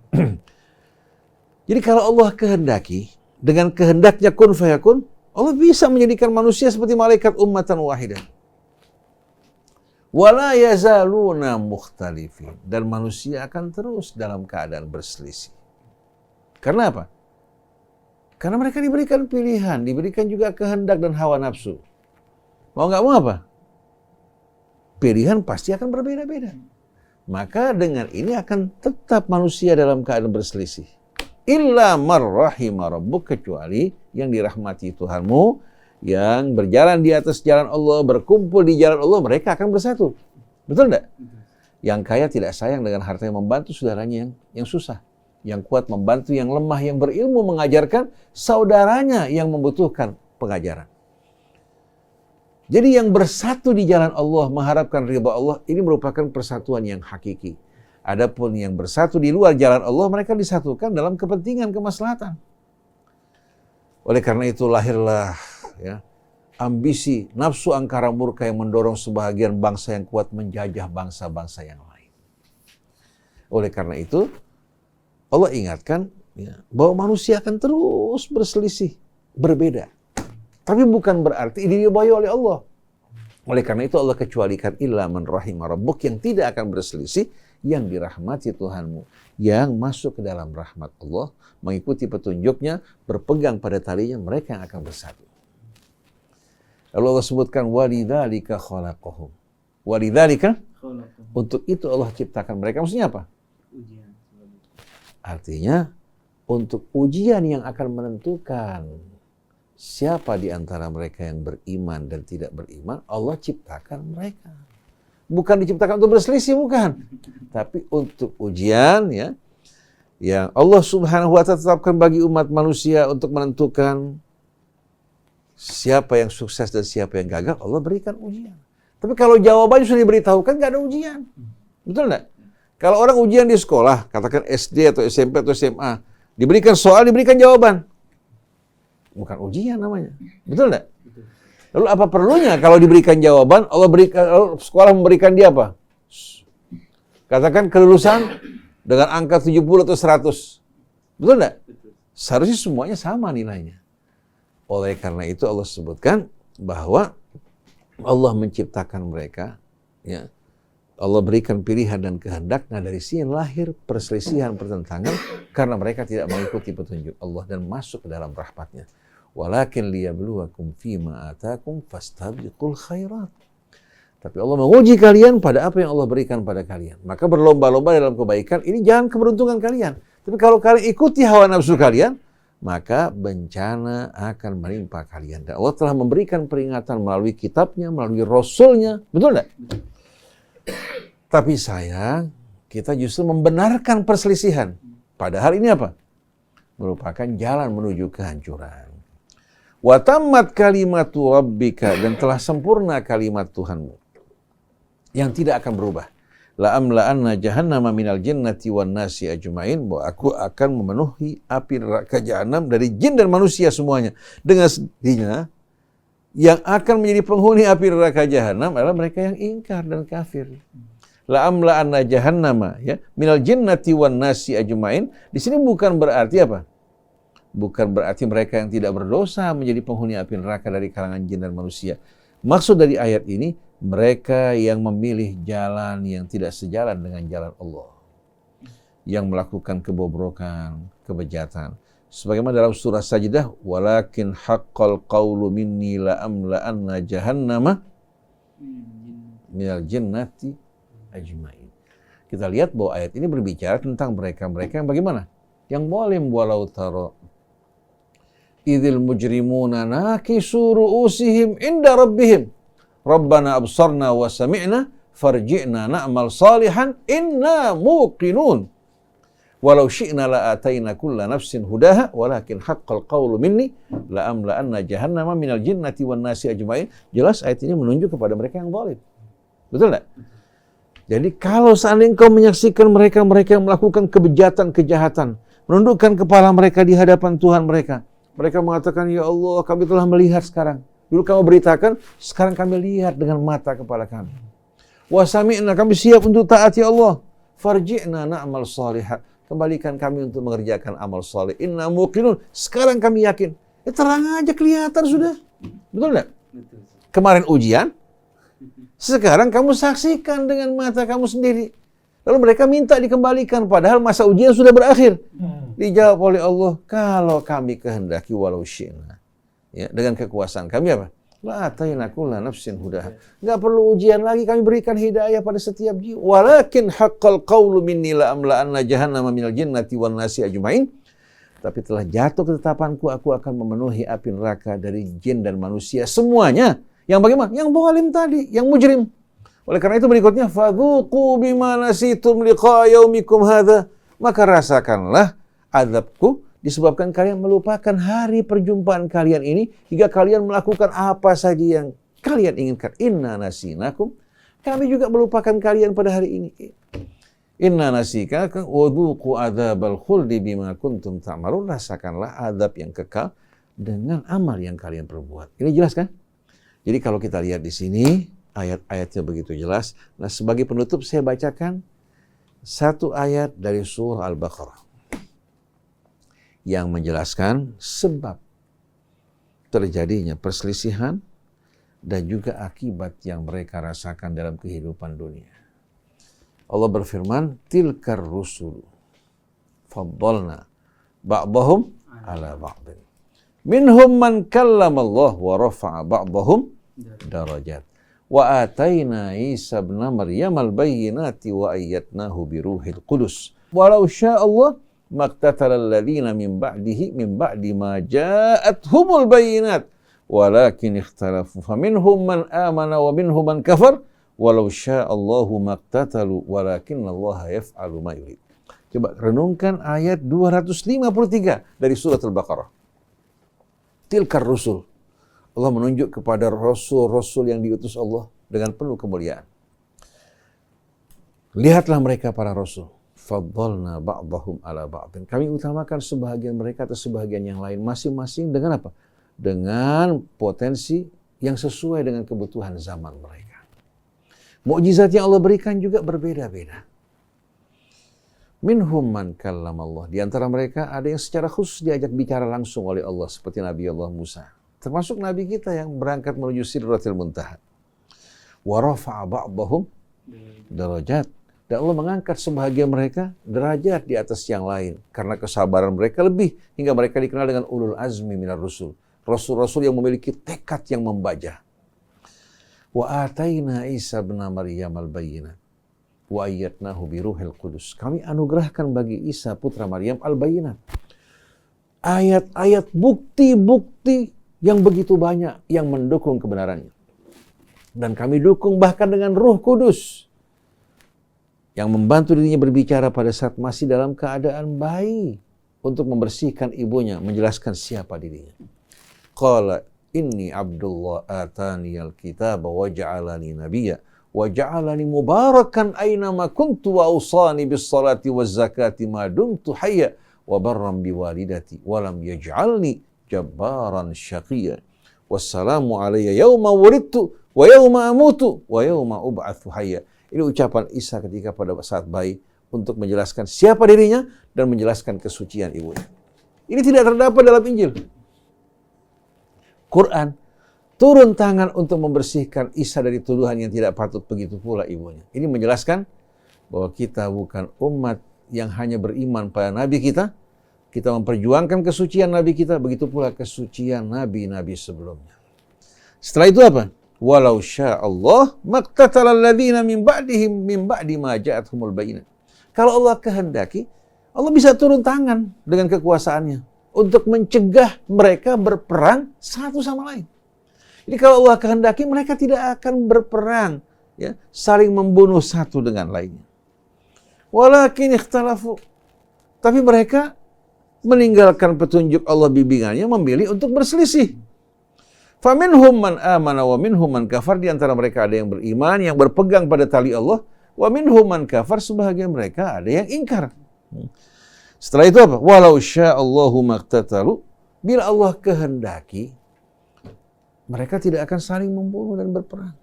Jadi kalau Allah kehendaki, dengan kehendaknya kun fayakun, Allah bisa menjadikan manusia seperti malaikat ummatan wahidah. Wala yazaluna mukhtalifin. Dan manusia akan terus dalam keadaan berselisih. Karena apa? Karena mereka diberikan pilihan, diberikan juga kehendak dan hawa nafsu. Mau nggak mau apa? Pilihan pasti akan berbeda-beda. Maka dengan ini akan tetap manusia dalam keadaan berselisih. Illa marrahima rabbuk, kecuali yang dirahmati Tuhanmu, yang berjalan di atas jalan Allah, berkumpul di jalan Allah, mereka akan bersatu. Betul enggak? Yang kaya tidak sayang dengan harta yang membantu saudaranya yang susah. Yang kuat membantu yang lemah, yang berilmu mengajarkan saudaranya yang membutuhkan pengajaran. Jadi yang bersatu di jalan Allah, mengharapkan ridha Allah, ini merupakan persatuan yang hakiki. Adapun yang bersatu di luar jalan Allah, mereka disatukan dalam kepentingan kemaslahatan. Oleh karena itu lahirlah ya, ambisi, nafsu angkara murka yang mendorong sebahagian bangsa yang kuat menjajah bangsa-bangsa yang lain. Oleh karena itu, Allah ingatkan ya, bahwa manusia akan terus berselisih, berbeda. Tapi bukan berarti diridhoi oleh Allah. Oleh karena itu Allah kecualikan illa man rahima rabbuk, yang tidak akan berselisih, yang dirahmati Tuhanmu, yang masuk ke dalam rahmat Allah, mengikuti petunjuknya, berpegang pada talinya, mereka yang akan bersatu. Lalu Allah sebutkan walidzalika khalaqahum. Walidzalika, untuk itu Allah ciptakan mereka. Maksudnya apa? Artinya untuk ujian yang akan menentukan siapa di antara mereka yang beriman dan tidak beriman, Allah ciptakan mereka. Bukan diciptakan untuk berselisih, bukan. Tapi untuk ujian ya, yang Allah Subhanahu wa ta'ala tetapkan bagi umat manusia untuk menentukan siapa yang sukses dan siapa yang gagal, Allah berikan ujian. Tapi kalau jawabannya sudah diberitahukan, nggak ada ujian. Betul nggak? Kalau orang ujian di sekolah, katakan SD atau SMP atau SMA, diberikan soal, diberikan jawaban. Bukan ujian namanya. Betul nggak? Lalu apa perlunya kalau diberikan jawaban, sekolah memberikan dia apa? Katakan kelulusan dengan angka 70 atau 100. Betul nggak? Seharusnya semuanya sama nilainya. Oleh karena itu Allah sebutkan bahwa Allah menciptakan mereka, ya. Allah berikan pilihan dan kehendak. Nah dari sini lahir perselisihan, pertentangan, karena mereka tidak mengikuti petunjuk Allah dan masuk ke dalam rahmatnya. Walakin liyabluwakum fima atakum fastabiqul khairat. Tapi Allah menguji kalian pada apa yang Allah berikan pada kalian. Maka berlomba-lomba dalam kebaikan, ini jangan keberuntungan kalian. Tapi kalau kalian ikuti hawa nafsu kalian, maka bencana akan menimpa kalian. Dan Allah telah memberikan peringatan melalui kitabnya, melalui rasulnya. Betul tidak? Tapi sayang, kita justru membenarkan perselisihan. Padahal ini apa? Merupakan jalan menuju kehancuran. Wa tammat kalimatu rabbika, dan telah sempurna kalimat Tuhanmu yang tidak akan berubah. La amla'anna jahannama minal jinnati wan nasi ajmain, bahwa aku akan memenuhi api neraka jahanam dari jin dan manusia semuanya. Dengan sendirinya yang akan menjadi penghuni api neraka jahanam adalah mereka yang ingkar dan kafir. La amla'anna jahannama ya minal jinnati wan nasi ajmain. Di sini bukan berarti apa? Bukan berarti mereka yang tidak berdosa menjadi penghuni api neraka dari kalangan jin dan manusia. Maksud dari ayat ini, mereka yang memilih jalan yang tidak sejalan dengan jalan Allah, yang melakukan kebobrokan, kebejatan. Sebagaimana dalam surah Sajdah, walakin haqqal qawlu minni la amla'anna jahannama minal jinnati ajmain. Kita lihat bahwa ayat ini berbicara tentang mereka-mereka yang bagaimana? Yang zalim. Walau tara idzil mujrimuna nakisu ru'usihim inda rabbihim rabbana absarna wa sami'na farji'na na'mal salihan inna muqinun walau syi'na la ataina kulla nafsin hudaha walakin haqqal qawlu minni la amla'anna jahannama minal jinnati wan nasi ajmain. Jelas ayat ini menunjuk kepada mereka yang zalim. Betul enggak? Jadi kalau seandainya engkau menyaksikan mereka-mereka yang melakukan kejahatan, menundukkan kepala mereka di hadapan Tuhan mereka, mereka mengatakan, ya Allah, kami telah melihat sekarang. Dulu kamu beritakan, sekarang kami lihat dengan mata kepala kami. Wa sami'na, kami siap untuk taat ya Allah. Farji'na na'mal salihat, kembalikan kami untuk mengerjakan amal saleh. Inna muqinun, sekarang kami yakin. Terang aja kelihatan sudah. Betul enggak? Kemarin ujian, sekarang kamu saksikan dengan mata kamu sendiri. Lalu mereka minta dikembalikan, padahal masa ujian sudah berakhir. Dijawab oleh Allah, kalau kami kehendaki walau syi'na. Ya, dengan kekuasaan kami apa? La ataina kulla nafsin hudaha. Enggak perlu ujian lagi, kami berikan hidayah pada setiap jiwa. Walakin haqqal qawlu minni la amla'anna jahannama minal jinnati wan nasi ajmain. Tapi telah jatuh ketetapanku, aku akan memenuhi api neraka dari jin dan manusia semuanya. Yang bagaimana? Yang zalim tadi, yang mujrim. Oleh karena itu berikutnya, fadzuqu bima nasitum liqa yaumikum hadza. Maka rasakanlah azabku disebabkan kalian melupakan hari perjumpaan kalian ini hingga kalian melakukan apa saja yang kalian inginkan. Inna nasinakum. Kami juga melupakan kalian pada hari ini. Inna nasikakum wa dzuqu adzabal khuldi bima kuntum ta'malun. Rasakanlah azab yang kekal dengan amal yang kalian perbuat. Ini jelas kan? Jadi kalau kita lihat di sini, ayat-ayatnya begitu jelas. Nah, sebagai penutup saya bacakan satu ayat dari surah Al-Baqarah yang menjelaskan sebab terjadinya perselisihan dan juga akibat yang mereka rasakan dalam kehidupan dunia. Allah berfirman, tilkar rusul faddalna ba'dahum ala ba'din. Minhum man kallama Allah wa rafa'a ba'dahum darajat. Wa atayna Isa ibn Maryam al-bayyinati wa ayyadnahu biruhil qudus. Walau syaa Allah maqtatala alladziina min ba'di ma ja'athumul bayyinat walakin ikhtalafu faminhum man amana wa minhum man kafar walau syaa Allahu maqtatalu walakin Allah yaf'alu ma yurid. Coba renungkan ayat 253 dari surat Al-Baqarah. Tilkar rusul. Allah menunjuk kepada rasul-rasul yang diutus Allah dengan penuh kemuliaan. Lihatlah mereka para rasul. Faddalna ba'dahum ala ba'din. Kami utamakan sebahagian mereka atas sebahagian yang lain. Masing-masing dengan apa? Dengan potensi yang sesuai dengan kebutuhan zaman mereka. Mukjizat yang Allah berikan juga berbeda-beda. Minhum man kallama Allah. Di antara mereka ada yang secara khusus diajak bicara langsung oleh Allah seperti Nabi Allah Musa. Termasuk Nabi kita yang berangkat menuju Sidratil Muntaha. Wa rafa'a ba'dahum darajat. Dan Allah mengangkat sebahagian mereka derajat di atas yang lain karena kesabaran mereka lebih hingga mereka dikenal dengan ulul azmi minar rusul. Rasul-rasul yang memiliki tekad yang membajah. Wa atayna Isa ibn Maryam al-bayyinat. Wa ayyadnahu biruhil qudus. Kami anugerahkan bagi Isa putra Maryam al-bayyinat. Ayat-ayat bukti-bukti yang begitu banyak yang mendukung kebenarannya. Dan kami dukung bahkan dengan Ruh Kudus yang membantu dirinya berbicara pada saat masih dalam keadaan bayi untuk membersihkan ibunya, menjelaskan siapa dirinya. Qala inni Abdullah ataniyal kitaba wa ja'alani nabiyya wa ja'alani mubarakan aynama kuntu wa awsani bis salati waz zakati ma dumtu hayya wa barran bi walidati wa lam yaj'alni jabbaran syaqiyya wassalamu alayya yawma wulidtu wa yawma amutu wa yawma ub'atsu hayya. Ini ucapan Isa ketika pada saat bayi untuk menjelaskan siapa dirinya dan menjelaskan kesucian ibunya. Ini tidak terdapat dalam Injil. Quran turun tangan untuk membersihkan Isa dari tuduhan yang tidak patut, begitu pula ibunya. Ini menjelaskan bahwa kita bukan umat yang hanya beriman pada Nabi kita. Kita memperjuangkan kesucian Nabi kita, begitu pula kesucian Nabi-Nabi sebelumnya. Setelah itu apa? Walau syaa Allah maqtatala alladziina min ba'di ma ja'athumul bayyinat. Kalau Allah kehendaki, Allah bisa turun tangan dengan kekuasaannya untuk mencegah mereka berperang satu sama lain. Jadi kalau Allah kehendaki, mereka tidak akan berperang, ya, saling membunuh satu dengan lainnya. Walakin ikhtalafu. Tapi mereka meninggalkan petunjuk Allah, bimbingannya, memilih untuk berselisih. Faminhum man amana wa minhum man kafar. Di antara mereka ada yang beriman, yang berpegang pada tali Allah. Wa minhum man kafar. Sebahagian mereka ada yang ingkar. Setelah itu apa? Walau sya'allahu maqtatalu. Bila Allah kehendaki, mereka tidak akan saling membunuh dan berperang.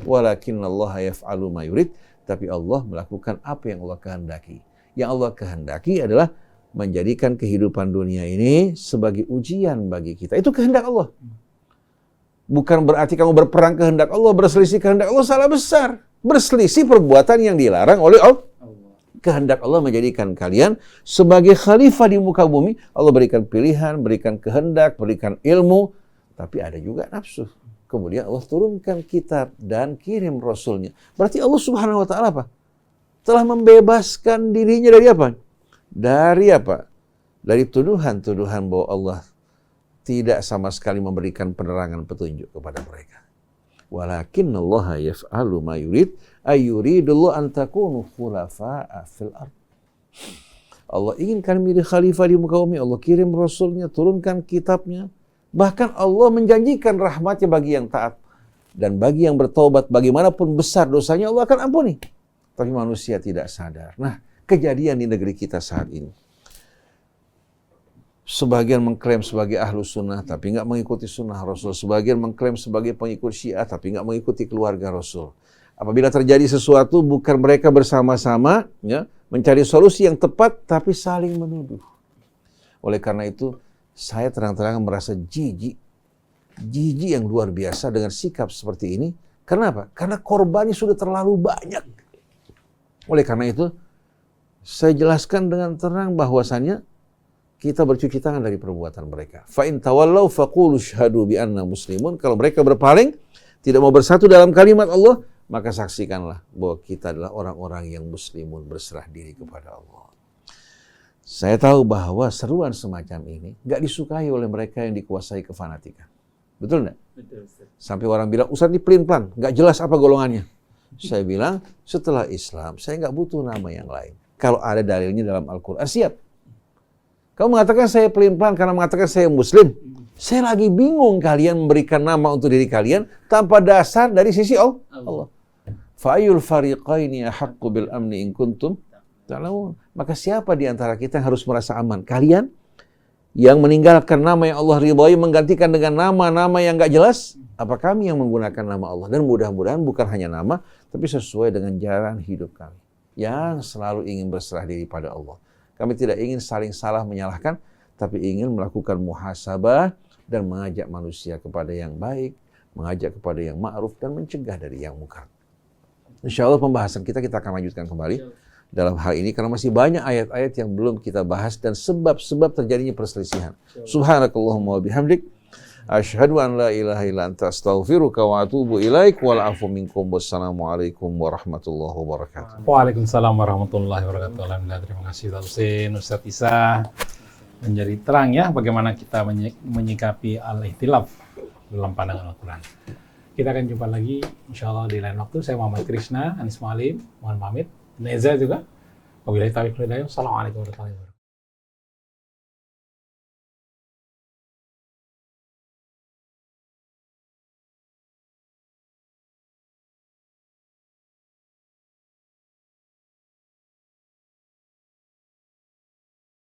Walakinnallaha yaf'alu ma yurid. Tapi Allah melakukan apa yang Allah kehendaki. Yang Allah kehendaki adalah menjadikan kehidupan dunia ini sebagai ujian bagi kita. Itu kehendak Allah. Bukan berarti kamu berperang kehendak Allah, berselisih kehendak Allah, salah besar. Berselisih perbuatan yang dilarang oleh Allah. Kehendak Allah menjadikan kalian sebagai khalifah di muka bumi. Allah berikan pilihan, berikan kehendak, berikan ilmu. Tapi ada juga nafsu. Kemudian Allah turunkan kitab dan kirim Rasulnya. Berarti Allah Subhanahu wa ta'ala apa? Telah membebaskan dirinya dari apa? Dari apa? Dari tuduhan-tuduhan bahwa Allah tidak sama sekali memberikan penerangan petunjuk kepada mereka. Walakinnallaha yaf'alu ma yurid ayyuridullahu an takunu khulafa'a fil ard. Allah ingin kami menjadi khalifah di muka bumi. Allah kirim Rasulnya, turunkan kitabnya. Bahkan Allah menjanjikan rahmatnya bagi yang taat. Dan bagi yang bertaubat, bagaimanapun besar dosanya, Allah akan ampuni. Tapi manusia tidak sadar. Nah, kejadian di negeri kita saat ini. Sebagian mengklaim sebagai ahlu sunnah, tapi nggak mengikuti sunnah Rasul. Sebagian mengklaim sebagai pengikut Syiah, tapi nggak mengikuti keluarga Rasul. Apabila terjadi sesuatu, bukan mereka bersama-sama ya, mencari solusi yang tepat, tapi saling menuduh. Oleh karena itu, saya terang-terangan merasa jijik yang luar biasa dengan sikap seperti ini. Kenapa? Karena korbannya sudah terlalu banyak. Oleh karena itu, saya jelaskan dengan terang bahwasannya kita bercuci tangan dari perbuatan mereka. Fa in tawallaw faqulu syahadu bi anna muslimun. Kalau mereka berpaling, tidak mau bersatu dalam kalimat Allah, maka saksikanlah bahwa kita adalah orang-orang yang muslimun, berserah diri kepada Allah. Saya tahu bahwa seruan semacam ini nggak disukai oleh mereka yang dikuasai kefanatikan. Betul nggak? Betul, Ustaz. Sampai orang bilang, Ustaz ini pelin-pelan, nggak jelas apa golongannya. Saya bilang, setelah Islam, saya nggak butuh nama yang lain. Kalau ada dalilnya dalam Al-Quran, siap. Kamu mengatakan saya pelin-pelan karena mengatakan saya Muslim. Saya lagi bingung kalian memberikan nama untuk diri kalian tanpa dasar dari sisi Allah. Fa'ayul fariqaini ahaqqu bil amni in kuntum ta'lamun. Maka siapa di antara kita yang harus merasa aman? Kalian yang meninggalkan nama yang Allah ridhai menggantikan dengan nama-nama yang enggak jelas? Apa kami yang menggunakan nama Allah? Dan mudah-mudahan bukan hanya nama, tapi sesuai dengan jalan hidup kami yang selalu ingin berserah diri pada Allah. Kami tidak ingin saling salah menyalahkan, tapi ingin melakukan muhasabah dan mengajak manusia kepada yang baik, mengajak kepada yang ma'ruf dan mencegah dari yang munkar. Insya Allah pembahasan kita akan lanjutkan kembali dalam hal ini karena masih banyak ayat-ayat yang belum kita bahas dan sebab-sebab terjadinya perselisihan. Subhanakallahumma wa bihamdik asyhadu an la ilaha illa anta astaghfiruka wa atubu ilaik wal afu minkum wassalamualaikum warahmatullahi wabarakatuh. Waalaikumsalam warahmatullahi wabarakatuh. Alhamdulillah, terima kasih Ustaz Husin, Ustaz Isa. Menjadi terang ya bagaimana kita menyikapi al-ihtilaf dalam pandangan Al-Quran. Kita akan jumpa lagi insyaallah di lain waktu. Saya Muhammad Krishna, Anis Mualim, mohon pamit. Neza juga. Wabillahi taufiq wal hidayah. Assalamualaikum warahmatullahi wabarakatuh.